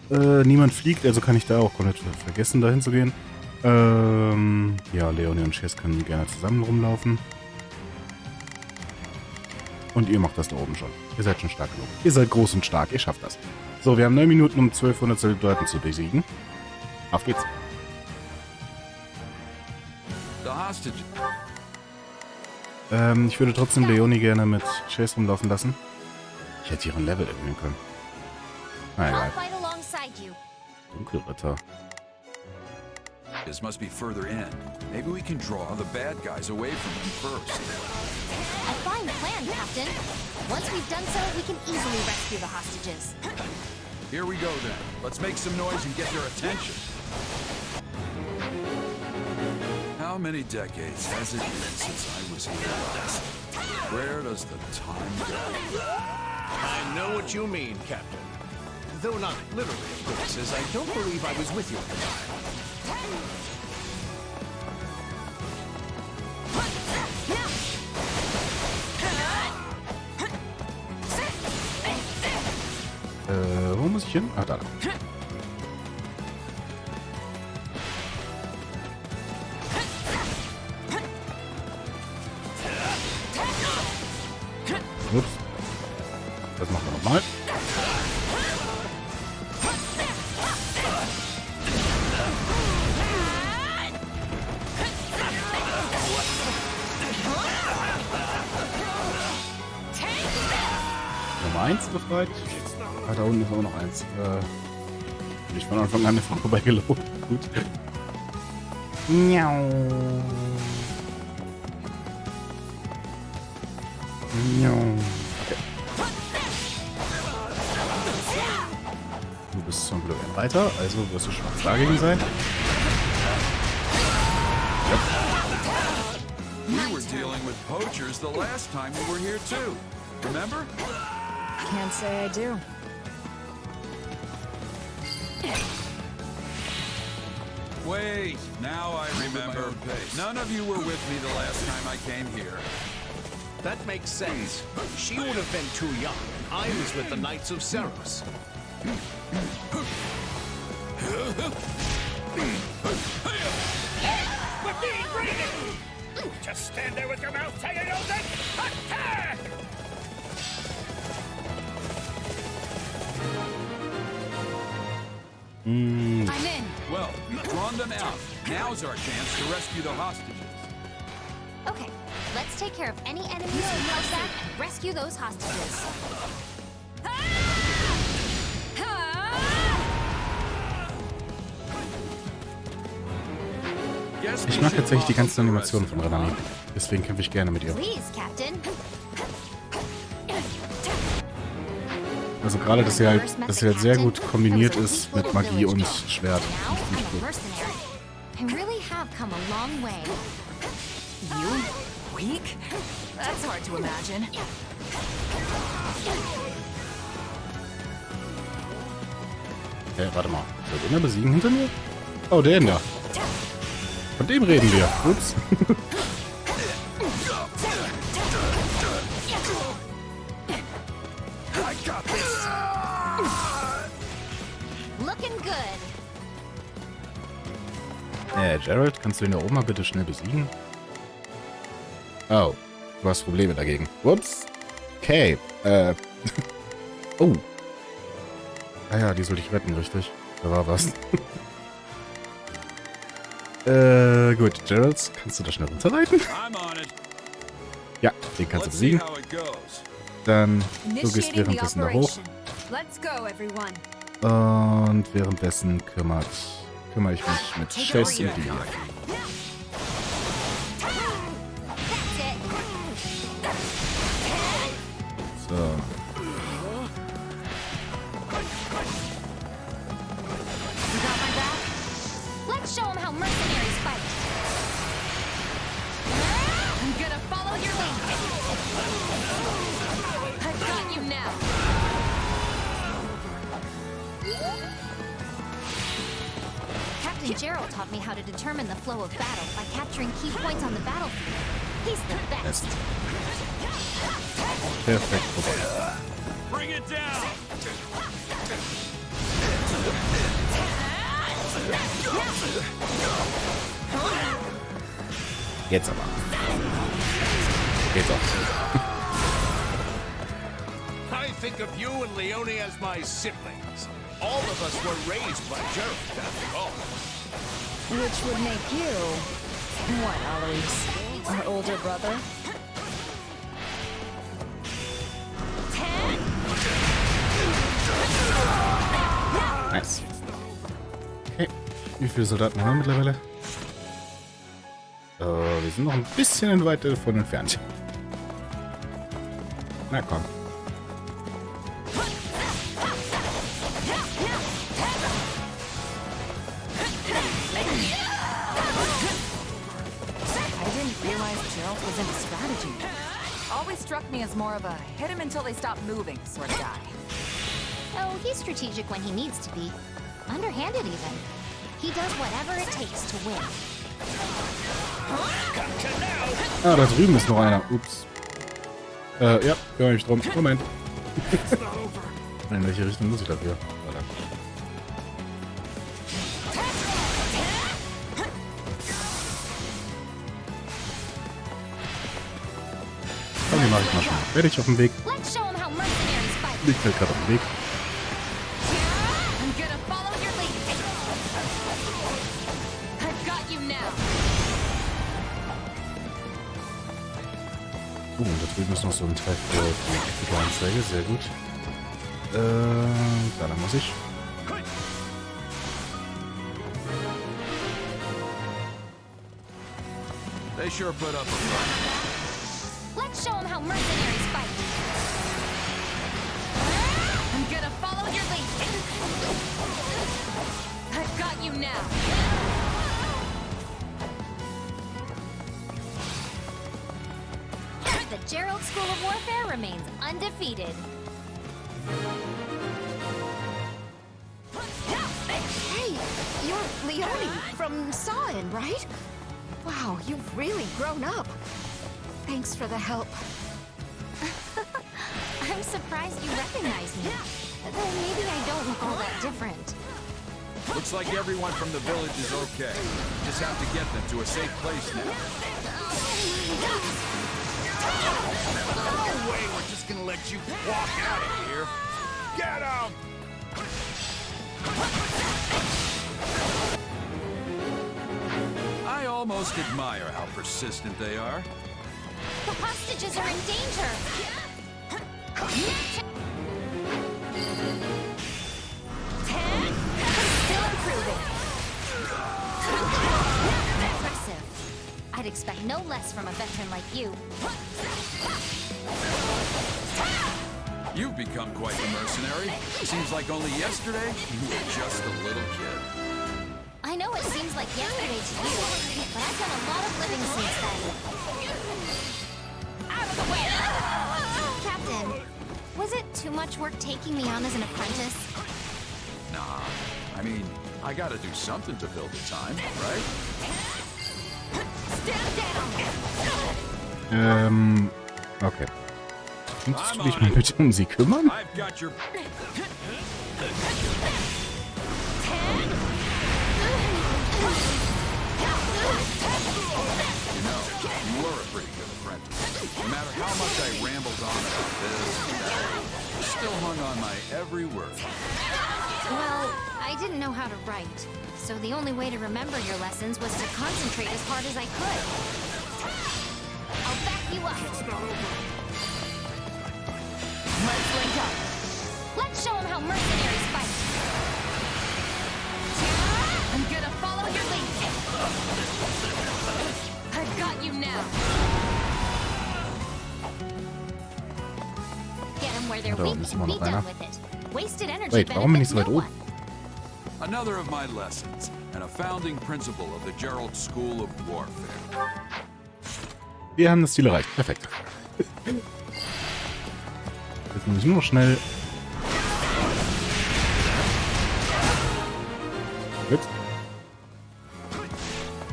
Niemand fliegt, also kann ich da auch komplett vergessen, dahin zu gehen. Ja, Leone und Chess können gerne zusammen rumlaufen. Und ihr macht das da oben schon. Ihr seid schon stark genug. Ihr seid groß und stark. Ihr schafft das. So, wir haben 9 Minuten, um 1200 Soldaten zu besiegen. Auf geht's. The hostage. Ich würde trotzdem Leonie gerne mit Chase rumlaufen lassen. Ich hätte ihren Level erhöhen können. Na egal. Dunkelritter. This must be further in. Maybe we can draw the bad guys away from them first. A fine plan, Captain. Once we've done so, we can easily rescue the hostages. Here we go then. Let's make some noise and get their attention. How many decades has it been since I was here last? Where does the time go? I know what you mean, Captain. Though not literally, of course, as I don't believe I was with you at the time. Wo muss ich hin? Ah, da. Ups. Das machen wir nochmal. Nummer 1 befreit. Ah, da unten ist auch noch eins. Bin ich von Anfang an einfach vorbeigelaufen. Gut. Miau. Miau. Okay. Du bist zum Glück ein Reiter, also wirst du schwach dagegen sein. Ja. We were dealing with poachers the last time we were here too. Remember? Can't say I do. Wait, now I remember. None of you were with me the last time I came here. That makes sense. She would have been too young. I was with the Knights of Ceros. We're being raided! Just stand there with your mouth tight open! Attack! I'm in. Well, drawn them out. Now's our chance to rescue the hostages. Okay, let's take care of any enemies who held back and rescue those hostages. Ich mag tatsächlich die ganzen Animationen von Renami. Deswegen kämpfe ich gerne mit ihr. Please, Captain. Also gerade, dass sie halt sehr gut kombiniert ist mit Magie und Schwert. I really have come a long way. You? Weak? That's hard to imagine. Hey, warte mal. Soll den da besiegen hinter mir? Oh, den da. Von dem reden wir. Ups. Looking good. Gerald, kannst du ihn da oben mal bitte schnell besiegen? Oh, du hast Probleme dagegen. Ups. Okay, oh. Ah ja, die sollte ich retten, richtig? Da war was. Gut, Gerald, kannst du da schnell runterreiten? Ja, den kannst du besiegen. Dann, du gehst währenddessen da hoch. Und währenddessen kümmere ich mich mit Chase und die. So. Let's show them how mercenaries fight. I'm gonna follow your lead. I've got you now. Captain Gerald taught me how to determine the flow of battle by capturing key points on the battlefield. He's the best. Perfekt. Bring it down! Jetzt aber. Geht's auch. think of you and Leone as my siblings. All of us were raised by Gerald, after all. Which would make you... what, Alois? Our older brother? Nice. Okay. Wie viele Soldaten haben wir mittlerweile? Wir sind noch ein bisschen weit davon entfernt. Na komm. Was into strategy. Always struck me as more of a hit him until they stop moving sort of guy. Oh, he's strategic when he needs to be. Underhanded even. He does whatever it takes to win. Ah, da drüben ist noch einer. Ups. Ja, kümmere mich drum. Moment. In welche Richtung muss ich dafür? Die mache ich mal schon fertig auf dem Weg. Liegt halt gerade auf dem Weg. Da drüben ist noch so ein Teil für die Anzeige. Sehr gut. Da muss ich. They sure put up a fight. Let's show him how mercenaries fight. I'm gonna follow your lead. I've got you now. The Gerald School of Warfare remains undefeated. Hey, you're Leone from Sawin, right? Wow, you've really grown up. Thanks for the help. I'm surprised you recognize me. Though maybe I don't look all that different. Looks like everyone from the village is okay. Just have to get them to a safe place now. No way we're just gonna let you walk out of here. Get him! I almost admire how persistent they are. The hostages are in danger! Still improving. Impressive. I'd expect no less from a veteran like you. You've become quite the mercenary. Seems like only yesterday you were just a little kid. I know it seems like yesterday to you, but I've done a lot of living since then. Out of the way! Captain, was it too much work taking me on as an apprentice? Nah, I mean, I gotta do something to fill the time, right? Stand down! Okay. Könntest du dich mal bitte um sie kümmern? I've got your... You know, you were a pretty good apprentice. No matter how much I rambled on about this and that, you still hung on my every word. Well, I didn't know how to write, so the only way to remember your lessons was to concentrate as hard as I could. I'll back you up. Let's link up. Let's show them how mercenaries fight. I'm gonna follow your lead. I've got you now. Get them where they're weak and be done with it. Wasted energy. Wait, warum bin ich so weit oben? Another of my lessons, and a founding principle of the Gerald School of Warfare. Wir haben das Ziel erreicht. Perfekt. Jetzt muss ich nur noch schnell... Gut.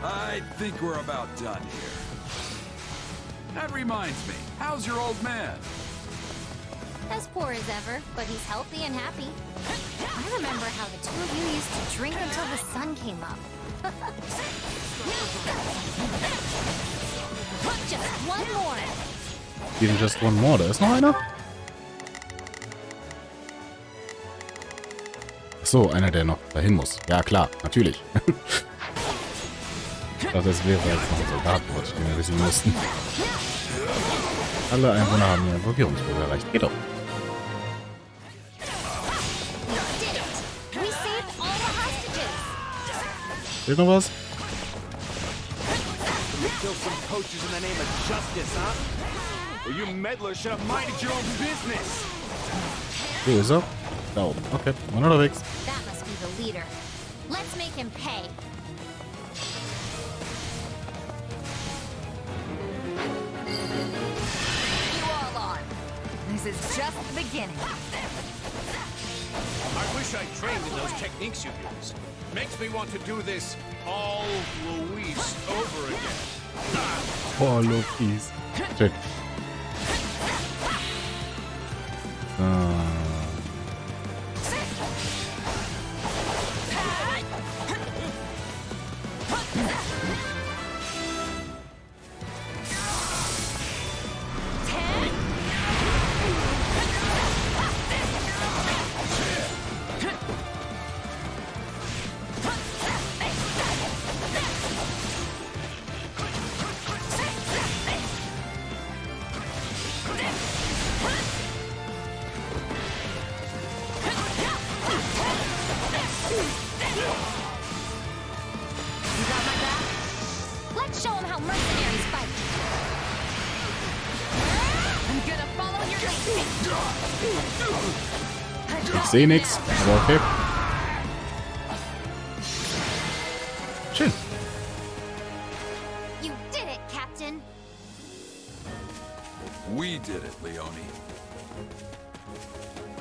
I think we're about done here. That reminds me, how's your old man? As poor as ever, but he's healthy and happy. I remember how the two of you used to drink until the sun came up. Just one more. Even just one more. Da ist noch einer? So, einer, der noch dahin muss. Ja, klar, natürlich. Ich dachte, das wäre jetzt noch ein Soldatenort, den wir besiegen mussten. Alle Einwohner haben ihren Blockierungsprobe erreicht. Geht doch. Fehlt noch was? Wo ist er? Da oben. Okay, mal unterwegs. That must be the leader. Let's make him pay. You all are. This is just the beginning. I wish I trained in those techniques you use. Makes me want to do this all Luis over again. Oh, Lokis. Check. Let's show him how mercenaries fight. I'm gonna follow your lead. Ich sehe nichts, aber okay. Schön. You did it, Captain. We did it, Leone.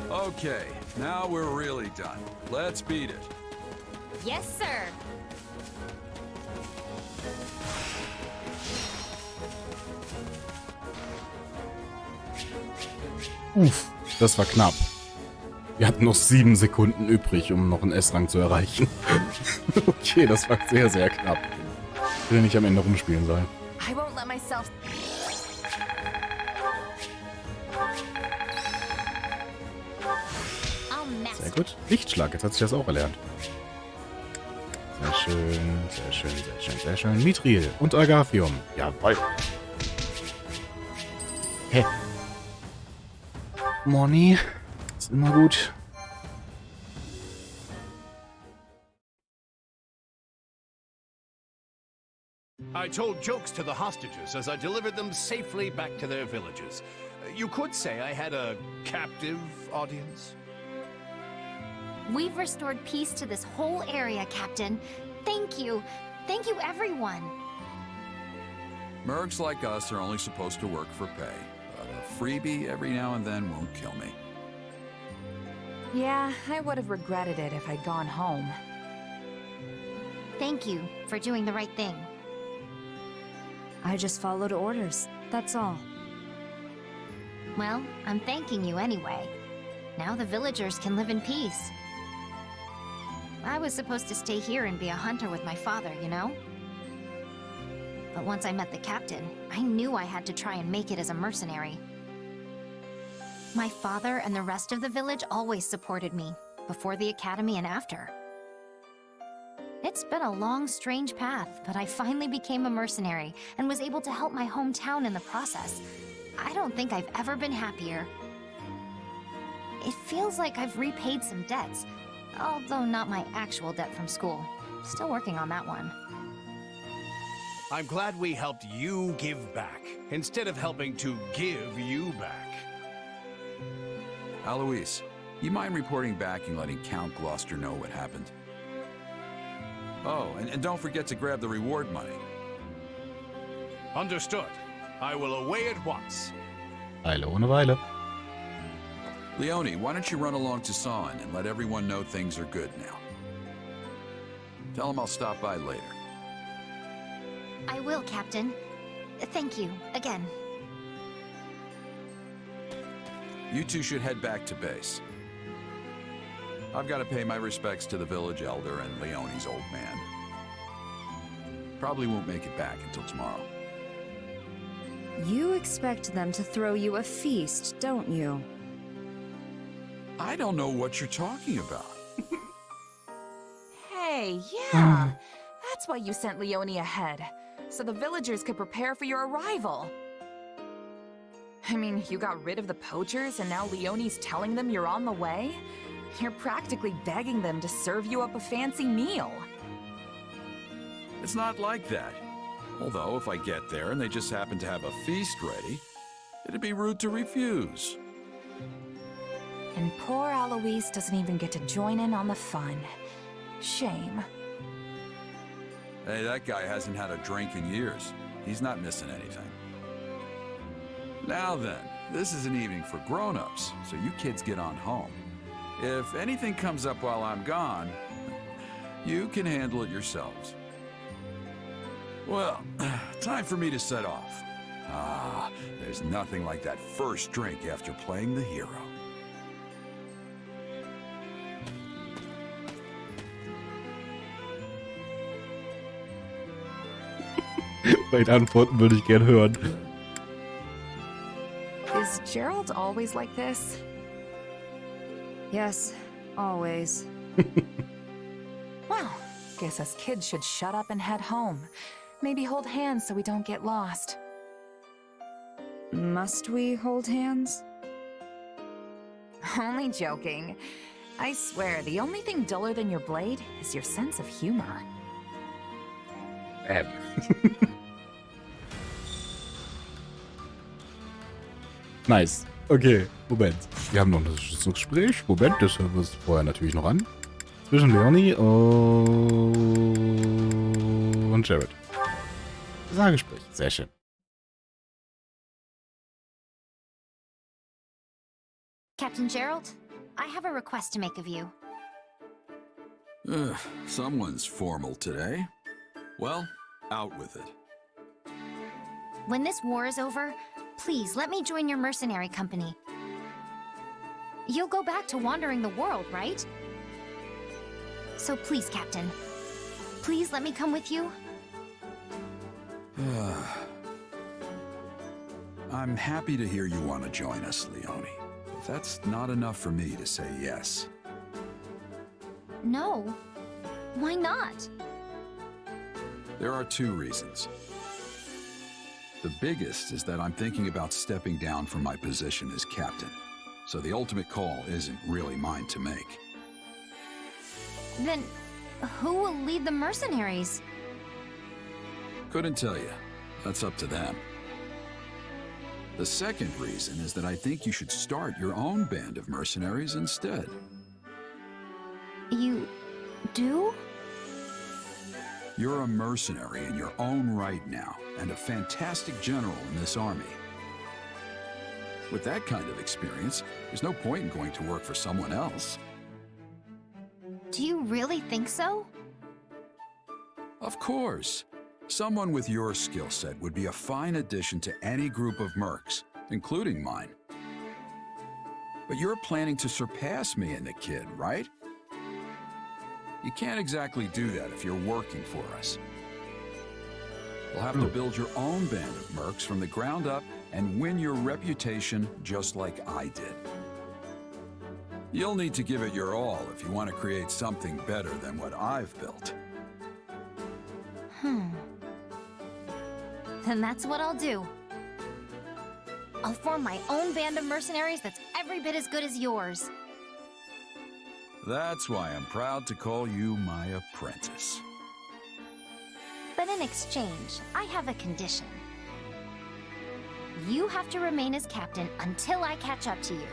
Okay, now we're really done. Let's beat it. Yes, sir. Uff, das war knapp. Wir hatten noch 7 Sekunden übrig, um noch einen S-Rang zu erreichen. Okay, das war sehr, sehr knapp. Ich will nicht am Ende rumspielen sollen. I won't let myself. Sehr gut. Lichtschlag, jetzt hat sich das auch erlernt. Sehr schön, sehr schön, sehr schön, sehr schön. Mithril und Agathium. Jawohl. Hä? Money. Ist immer gut. I told jokes to the hostages as I delivered them safely back to their villages. You could say I had a captive audience. We've restored peace to this whole area, Captain. Thank you. Thank you, everyone. Mercs like us are only supposed to work for pay, but a freebie every now and then won't kill me. Yeah, I would have regretted it if I'd gone home. Thank you for doing the right thing. I just followed orders, that's all. Well, I'm thanking you anyway. Now the villagers can live in peace. I was supposed to stay here and be a hunter with my father, you know? But once I met the captain, I knew I had to try and make it as a mercenary. My father and the rest of the village always supported me, before the academy and after. It's been a long, strange path, but I finally became a mercenary and was able to help my hometown in the process. I don't think I've ever been happier. It feels like I've repaid some debts, although not my actual debt from school. Still working on that one. I'm glad we helped you give back, instead of helping to give you back. Alois, you mind reporting back and letting Count Gloucester know what happened? Oh, and don't forget to grab the reward money. Understood. I will away at once. Weile ohne Weile. Leone, why don't you run along to Sawen and let everyone know things are good now? Tell them I'll stop by later. I will, Captain. Thank you, again. You two should head back to base. I've got to pay my respects to the village elder and Leone's old man. Probably won't make it back until tomorrow. You expect them to throw you a feast, don't you? I don't know what you're talking about. Hey, yeah. That's why you sent Leonie ahead, so the villagers could prepare for your arrival. I mean, you got rid of the poachers and now Leonie's telling them you're on the way? You're practically begging them to serve you up a fancy meal. It's not like that. Although, if I get there and they just happen to have a feast ready, it'd be rude to refuse. And poor Eloise doesn't even get to join in on the fun. Shame. Hey, that guy hasn't had a drink in years. He's not missing anything. Now then, this is an evening for grown-ups, so you kids get on home. If anything comes up while I'm gone, you can handle it yourselves. Well, time for me to set off. Ah, there's nothing like that first drink after playing the hero. Bei den Antworten würde ich gern hören. Is Gerald always like this? Yes, always. Well, guess us kids should shut up and head home. Maybe hold hands so we don't get lost. Must we hold hands? Only joking. I swear, the only thing duller than your blade is your sense of humor. Nice. Okay, Moment. Wir haben noch ein Unterstützungsgespräch. Moment, das hören wir uns vorher natürlich noch an. Zwischen Leonie und Jared. Das ist ein Gespräch. Sehr schön. Captain Gerald, I have a request to make of you. Someone's formal today. Well, out with it. When this war is over, please let me join your mercenary company. You'll go back to wandering the world, right? So please, Captain, please let me come with you. I'm happy to hear you want to join us, Leonie. But that's not enough for me to say yes. No. Why not? There are two reasons. The biggest is that I'm thinking about stepping down from my position as captain, so the ultimate call isn't really mine to make. Then, who will lead the mercenaries? Couldn't tell you. That's up to them. The second reason is that I think you should start your own band of mercenaries instead. You do? You're a mercenary in your own right now, and a fantastic general in this army. With that kind of experience, there's no point in going to work for someone else. Do you really think so? Of course. Someone with your skill set would be a fine addition to any group of mercs, including mine. But you're planning to surpass me and the kid, right? You can't exactly do that if you're working for us. You'll have to build your own band of mercs from the ground up and win your reputation just like I did. You'll need to give it your all if you want to create something better than what I've built. Then that's what I'll do. I'll form my own band of mercenaries that's every bit as good as yours. That's why I'm proud to call you my apprentice. But in exchange, I have a condition. You have to remain as captain until I catch up to you.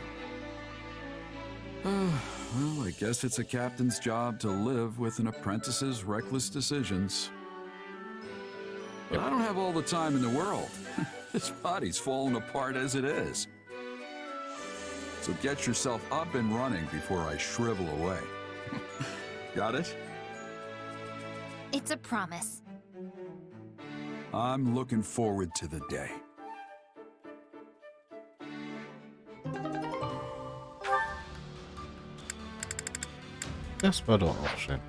Well, I guess it's a captain's job to live with an apprentice's reckless decisions. But I don't have all the time in the world. This body's falling apart as it is. So get yourself up and running before I shrivel away. Got it? It's a promise. I'm looking forward to the day. Das war doch auch schön.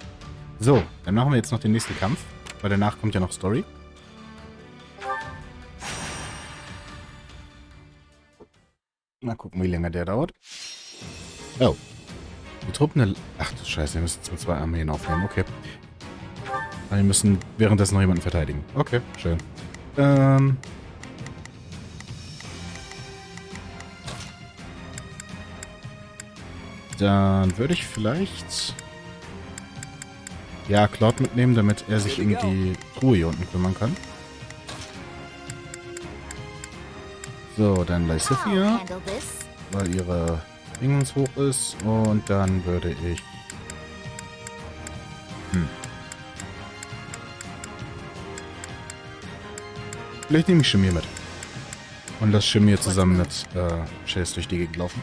So, dann machen wir jetzt noch den nächsten Kampf, weil danach kommt ja noch Story. Mal gucken, wie lange der dauert. Oh. Die Truppen der... Ach du Scheiße, wir müssen mit 2 Armeen aufnehmen. Okay. Wir müssen währenddessen noch jemanden verteidigen. Okay, schön. Dann würde ich vielleicht... Ja, Claude mitnehmen, damit er sich um die Truhe hier unten kümmern kann. So, dann Lysithia, weil ihre Dingens hoch ist. Und dann würde ich... Vielleicht nehme ich Shamir mit. Und lass Shamir zusammen mit Chase durch die Gegend laufen.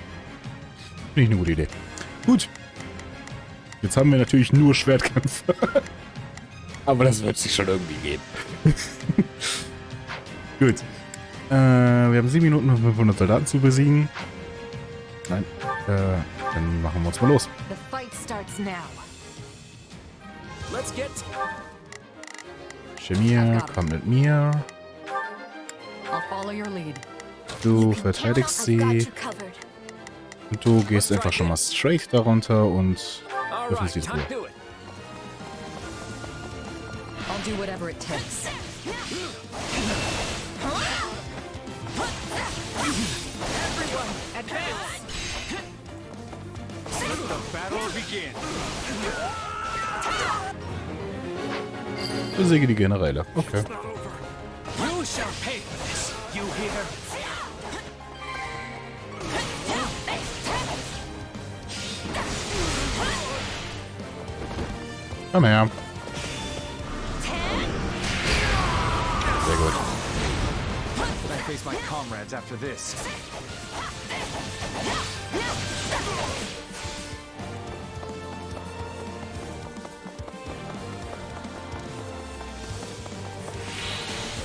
Finde ich eine gute Idee. Gut. Jetzt haben wir natürlich nur Schwertkämpfe. Aber das wird sich schon irgendwie gehen. Gut. Wir haben 7 Minuten, um 500 Soldaten zu besiegen. Nein. Dann machen wir uns mal los. The fight starts now. Let's get... Shamir, komm mit mir. I'll follow your lead. Du verteidigst sie. Und du gehst einfach schon mal straight darunter und öffnest die Truhe. I'll do whatever it takes. Everyone, advance! Let the battle begin. Besiege die Generäle. Okay. You shall pay for this. You hear? Komm her. Sehr gut. Can I face my comrades after this?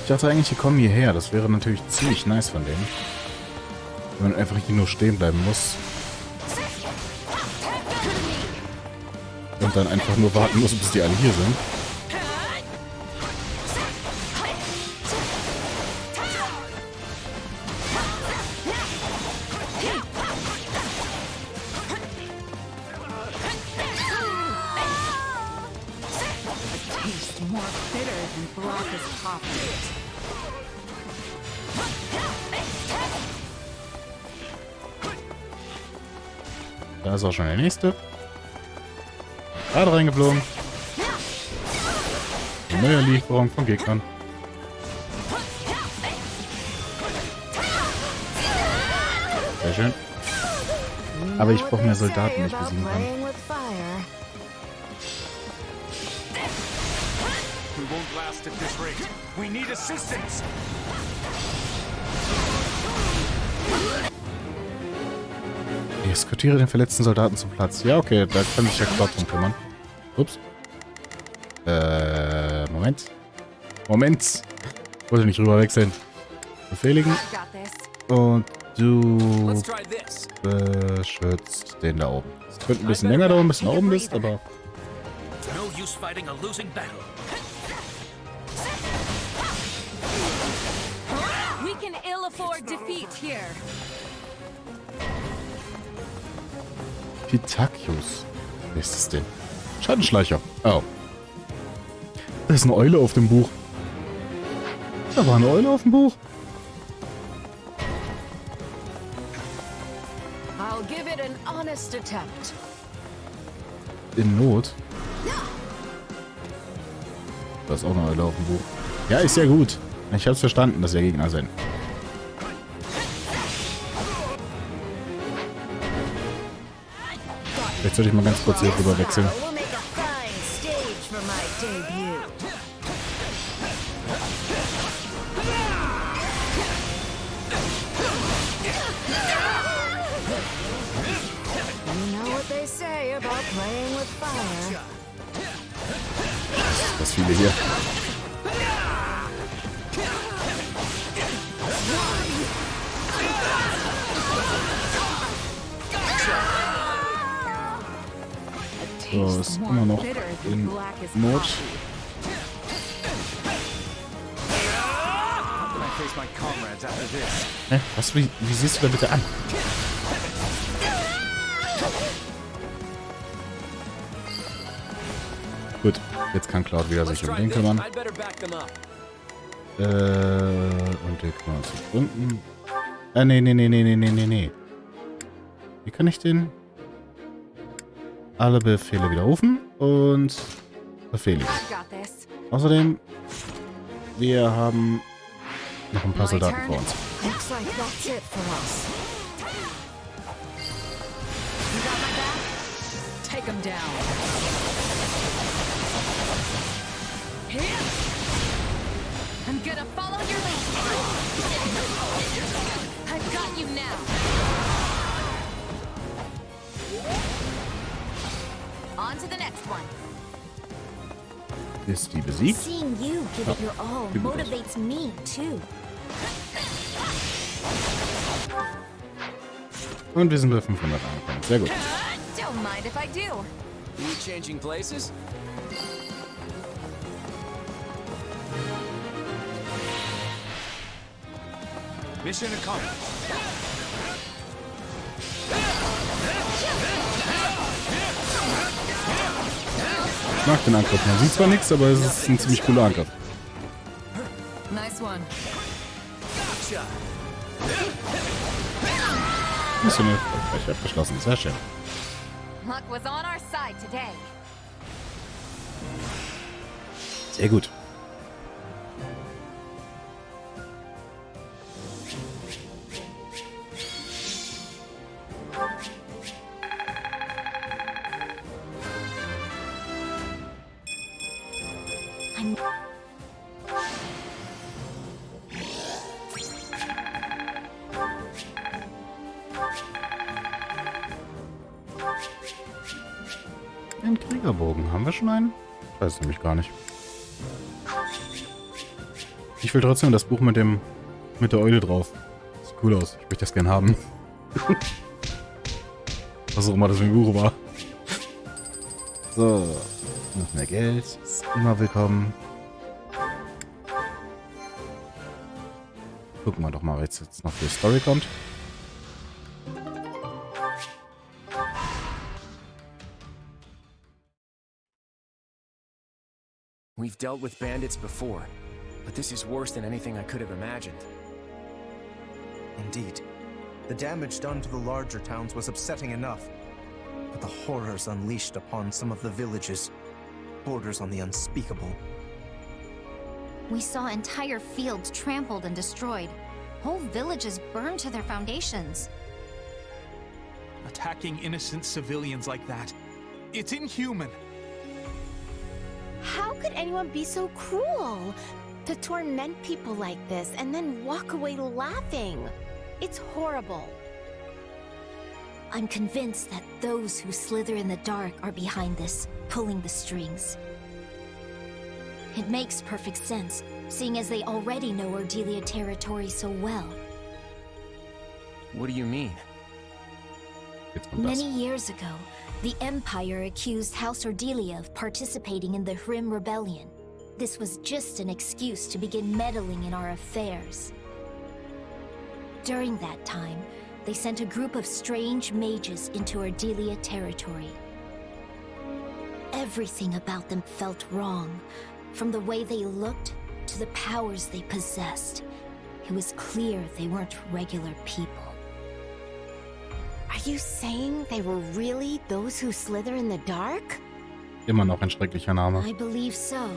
Ich dachte eigentlich, die kommen hierher. Das wäre natürlich ziemlich nice von denen. Wenn man einfach hier nur stehen bleiben muss. Und dann einfach nur warten muss, bis die alle hier sind. Da ist auch schon der nächste. Gerade reingeflogen. Eine neue Lieferung von Gegnern. Sehr schön. Aber ich brauche mehr Soldaten, die ich besiegen kann. We won't last at this rate. We need assistance. Ich eskortiere den verletzten Soldaten zum Platz. Ja, okay, da kann sich der Claude drum kümmern. Ups. Moment. Moment. Ich wollte nicht rüber wechseln. Befehligen. Und du beschützt den da oben. Es könnte ein bisschen länger dauern, bis du da oben bist, aber... No use fighting a losing battle. We can ill afford defeat here. Pitakius. Wer ist das denn? Schattenschleicher. Oh. Da ist eine Eule auf dem Buch. Da war eine Eule auf dem Buch. I'll give it an honest attempt. In Not. Da ist auch eine Eule auf dem Buch. Ja, ist ja gut. Ich hab's verstanden, dass wir Gegner sind. Vielleicht sollte ich mal ganz kurz hier rüber wechseln. Das viele hier. So, ist immer noch in Not. Hä? Was? Wie siehst du da bitte an? Gut, jetzt kann Cloud wieder sich um den kümmern. Und wir kümmern uns hier unten. Nee. Wie kann ich den? Alle Befehle widerrufen und befehligen. Außerdem, wir haben noch ein paar Soldaten vor uns. Looks like that's it for us. You got my back? Take him down. Here. I'm gonna follow your lead. I've got you now. On to the next one. Ist die besiegt? Seeing you give it your all motivates me too. Und wir sind bei 500 angekommen. Sehr gut. Don't mind if I do. You changing places? Mission accomplished. Ich mag den Angriff. Man sieht zwar nichts, aber es ist ein ziemlich cooler Angriff. Nice one. Mission erfolgreich abgeschlossen. Sehr schön. Luck was on our side today. Sehr gut. Ein Kriegerbogen. Haben wir schon einen? Ich weiß nämlich gar nicht. Ich will trotzdem das Buch mit der Eule drauf. Sieht cool aus. Ich möchte das gern haben. Was auch immer das für ein Buch war. So. Noch mehr Geld. Ist immer willkommen. Gucken wir doch mal, was jetzt noch für Story kommt. We've dealt with bandits before, but this is worse than anything I could have imagined. Indeed. The damage done to the larger towns was upsetting enough, but the horrors unleashed upon some of the villages borders on the unspeakable. We saw entire fields trampled and destroyed. Whole villages burned to their foundations. Attacking innocent civilians like that. It's inhuman. How could anyone be so cruel? To torment people like this and then walk away laughing. It's horrible. I'm convinced that those who slither in the dark are behind this, pulling the strings. It makes perfect sense, seeing as they already know Ordelia territory so well. What do you mean? Many years ago, the Empire accused House Ordelia of participating in the Hrim Rebellion. This was just an excuse to begin meddling in our affairs. During that time, they sent a group of strange mages into Ordelia territory. Everything about them felt wrong, from the way they looked to the powers they possessed. It was clear they weren't regular people. Are you saying they were really those who slither in the dark? Immer noch ein schrecklicher Name. I believe so,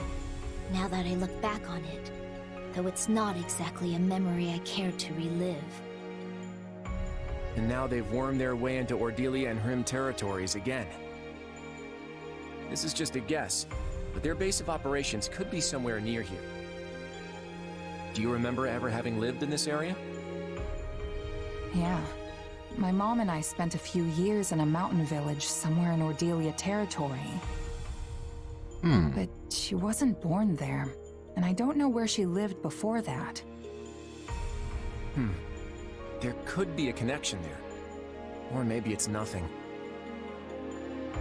now that I look back on it. Though it's not exactly a memory I care to relive. And now they've wormed their way into Ordelia and Hrim territories again. This is just a guess, but their base of operations could be somewhere near here. Do you remember ever having lived in this area? Yeah. My mom and I spent a few years in a mountain village somewhere in Ordelia territory. But she wasn't born there, and I don't know where she lived before that. There could be a connection there. Or maybe it's nothing.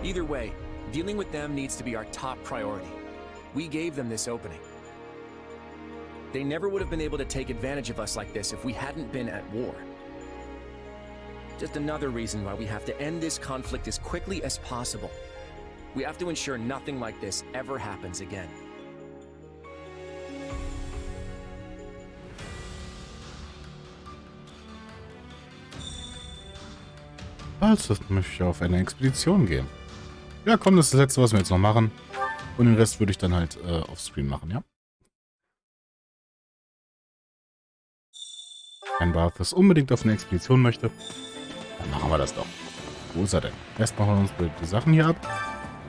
Either way, dealing with them needs to be our top priority. We gave them this opening. They never would have been able to take advantage of us like this if we hadn't been at war. Just another reason why we have to end this conflict as quickly as possible. We have to ensure nothing like this ever happens again. Also möchte ich auf eine Expedition gehen. Ja, komm, das ist das Letzte, was wir jetzt noch machen. Und den Rest würde ich dann halt auf Screen machen, ja? Wenn Barthas unbedingt auf eine Expedition möchte, dann machen wir das doch. Wo ist er denn? Erst machen wir uns die Sachen hier ab.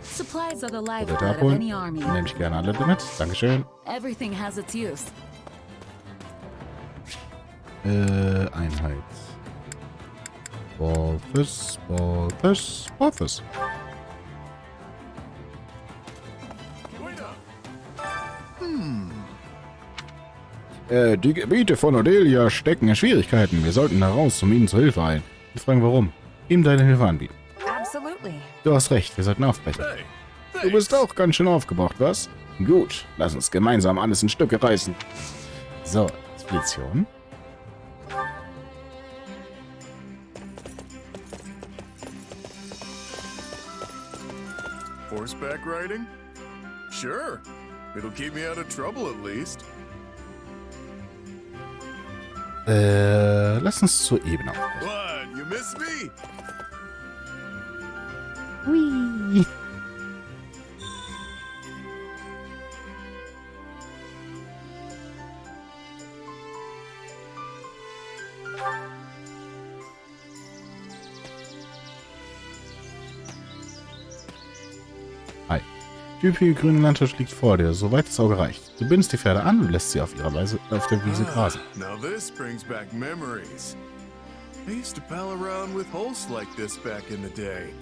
Supplies are the Bitte lifeblood of abholen. any army. Nehme ich gerne alle mit. Dankeschön. Everything has its use. Einheit. Balthus, Balthus, Balthus. Die Gebiete von Odelia stecken in Schwierigkeiten. Wir sollten da raus, um ihnen zur Hilfe eilen. Wir fragen, warum. Ihm deine Hilfe anbieten. Absolutely. Du hast recht, wir sollten aufbrechen. Du bist auch ganz schön aufgebracht, was? Gut, lass uns gemeinsam alles in Stücke reißen. So, Expedition. Horseback riding? Sure. It'll keep me out of trouble at least. Lass uns zur Ebene aufbrechen. What? You miss me? Hui. Hi. Die üppige grüne Landschaft liegt vor dir, soweit das Auge reicht. Du bindest die Pferde an und lässt sie auf ihrer Weise auf der Wiese grasen. Now this brings back memories. I used to pal around with hosts like this back in the day.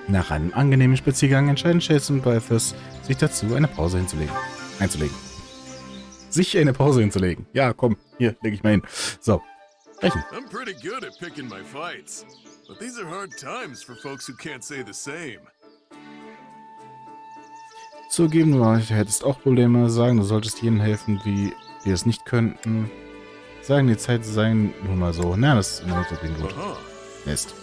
Nach einem angenehmen Spaziergang entscheiden Chase und Balthus sich dazu, eine Pause einzulegen. Sich eine Pause hinzulegen. Ja, komm, hier, leg ich mal hin. So, sprechen. I'm pretty good at picking my fights. But these are hard times for folks who can't say the same. Zugeben, du hättest auch Probleme. Sagen, du solltest jenen helfen, wie die es nicht könnten. Sagen, die Zeit sei nun mal so. Na, das ist immer nicht deswegen gut. Mist.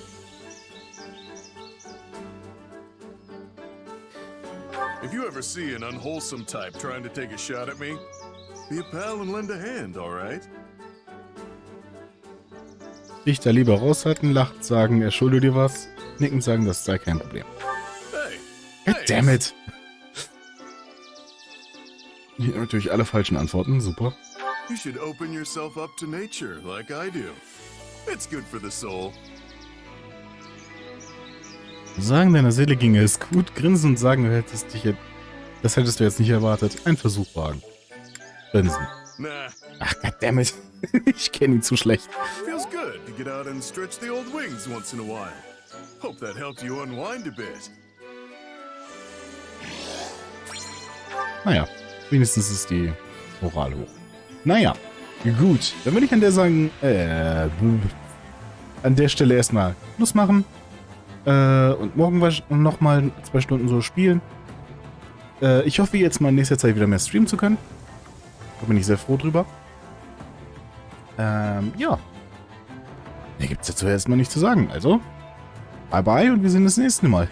If you ever see an unwholesome type trying to take a shot at me, be a pal and lend a hand, alright? Dich da lieber raushalten, lacht, sagen, er schulde dir was. Nicken, sagen, das sei kein Problem. Hey, Goddammit! Hier natürlich alle falschen Antworten, super. You should open yourself up to nature like I do. It's good for the soul. Sagen, deiner Seele ginge es gut, grinsen und sagen, das hättest du jetzt nicht erwartet. Ein Versuch wagen. Grinsen. Nah. Ach, goddammit. Ich kenne ihn zu schlecht. Feels good to get out and stretch the old wings once in a while. Hope that helped you unwind a bit. Naja, wenigstens ist die Moral hoch. Naja, gut. Dann würde ich an der Stelle erstmal Schluss machen. Und morgen nochmal 2 Stunden so spielen. Ich hoffe jetzt mal in nächster Zeit wieder mehr streamen zu können. Da bin ich sehr froh drüber. Ja. Mehr gibt es dazu erstmal nicht zu sagen. Also, bye bye und wir sehen uns das nächste Mal.